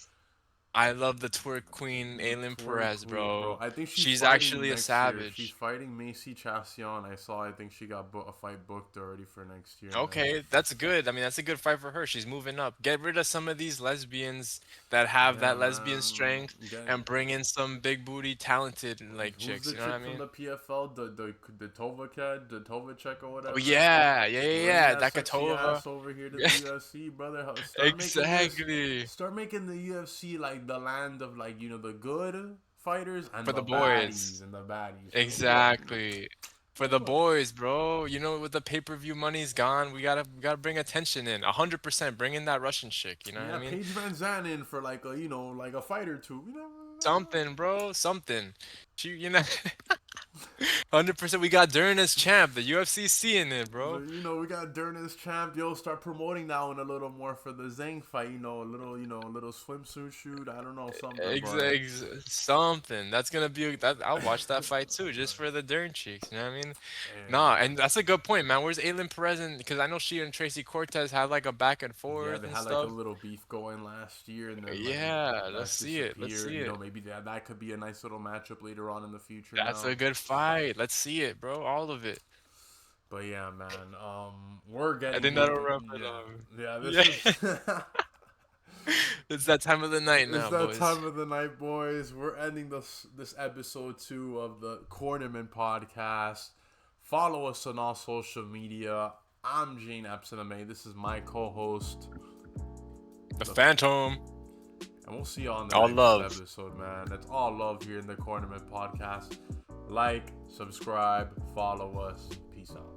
I love the twerk queen The Aylin tour Perez, queen, bro. bro. I think she's She's fighting actually a next year. She's savage. fighting Macy Chassion. I saw. I think she got a fight booked already for next year, man. Okay, that's good. I mean, that's a good fight for her. She's moving up. Get rid of some of these lesbians that have Yeah, that lesbian man. strength and bring in some big booty talented like Who's chicks, the you know what I chick from mean? the PFL? The Tovacad, the Tovacek or Oh whatever. yeah, yeah, yeah, Bring yeah. that sexy Dakatova. ass over here to the UFC, brother. Start making this. Exactly. Start making the UFC like the land of like the good fighters and For the the boys. baddies. For the boys. Exactly. For the boys, bro. You know, with the pay-per-view money's gone, we gotta bring attention in. 100% bring in that Russian chick, you know what I Yeah, mean? Paige Van Zandt in for like a like a fight or two. Something, bro, something. You know, 100% we got Dern as champ. The UFC seeing it, bro. We got Dern's champ. Yo, start promoting that one a little more for the Zhang fight. A little swimsuit shoot. I don't know something, but Something. That's gonna be that. I'll watch that fight too, just for the Dern cheeks. You know what I mean? Nah, and and that's a good point, man. Where's Aylin Perez? Because I know she and Tracy Cortez had like a back and yeah, forth they and had like a stuff. little beef going last year, and then like Yeah, let's that see it. Let's disappeared. see it. Maybe that could be a nice little matchup later on in the future That's now. a good fight. Let's see it, bro. All of it. But yeah, man. We're I getting think that'll into wrap it yeah, up. yeah. This Yeah. is It's that time of the night it's now, that boys. time of the night, boys. We're ending this episode 2 of the Cornerman podcast. Follow us on all social media. I'm Jane Epson May. This is my co-host, The the, Phantom. and we'll see you on the All next love. episode, man. That's all love here in the Cornerman podcast. Like, subscribe, follow us. Peace out.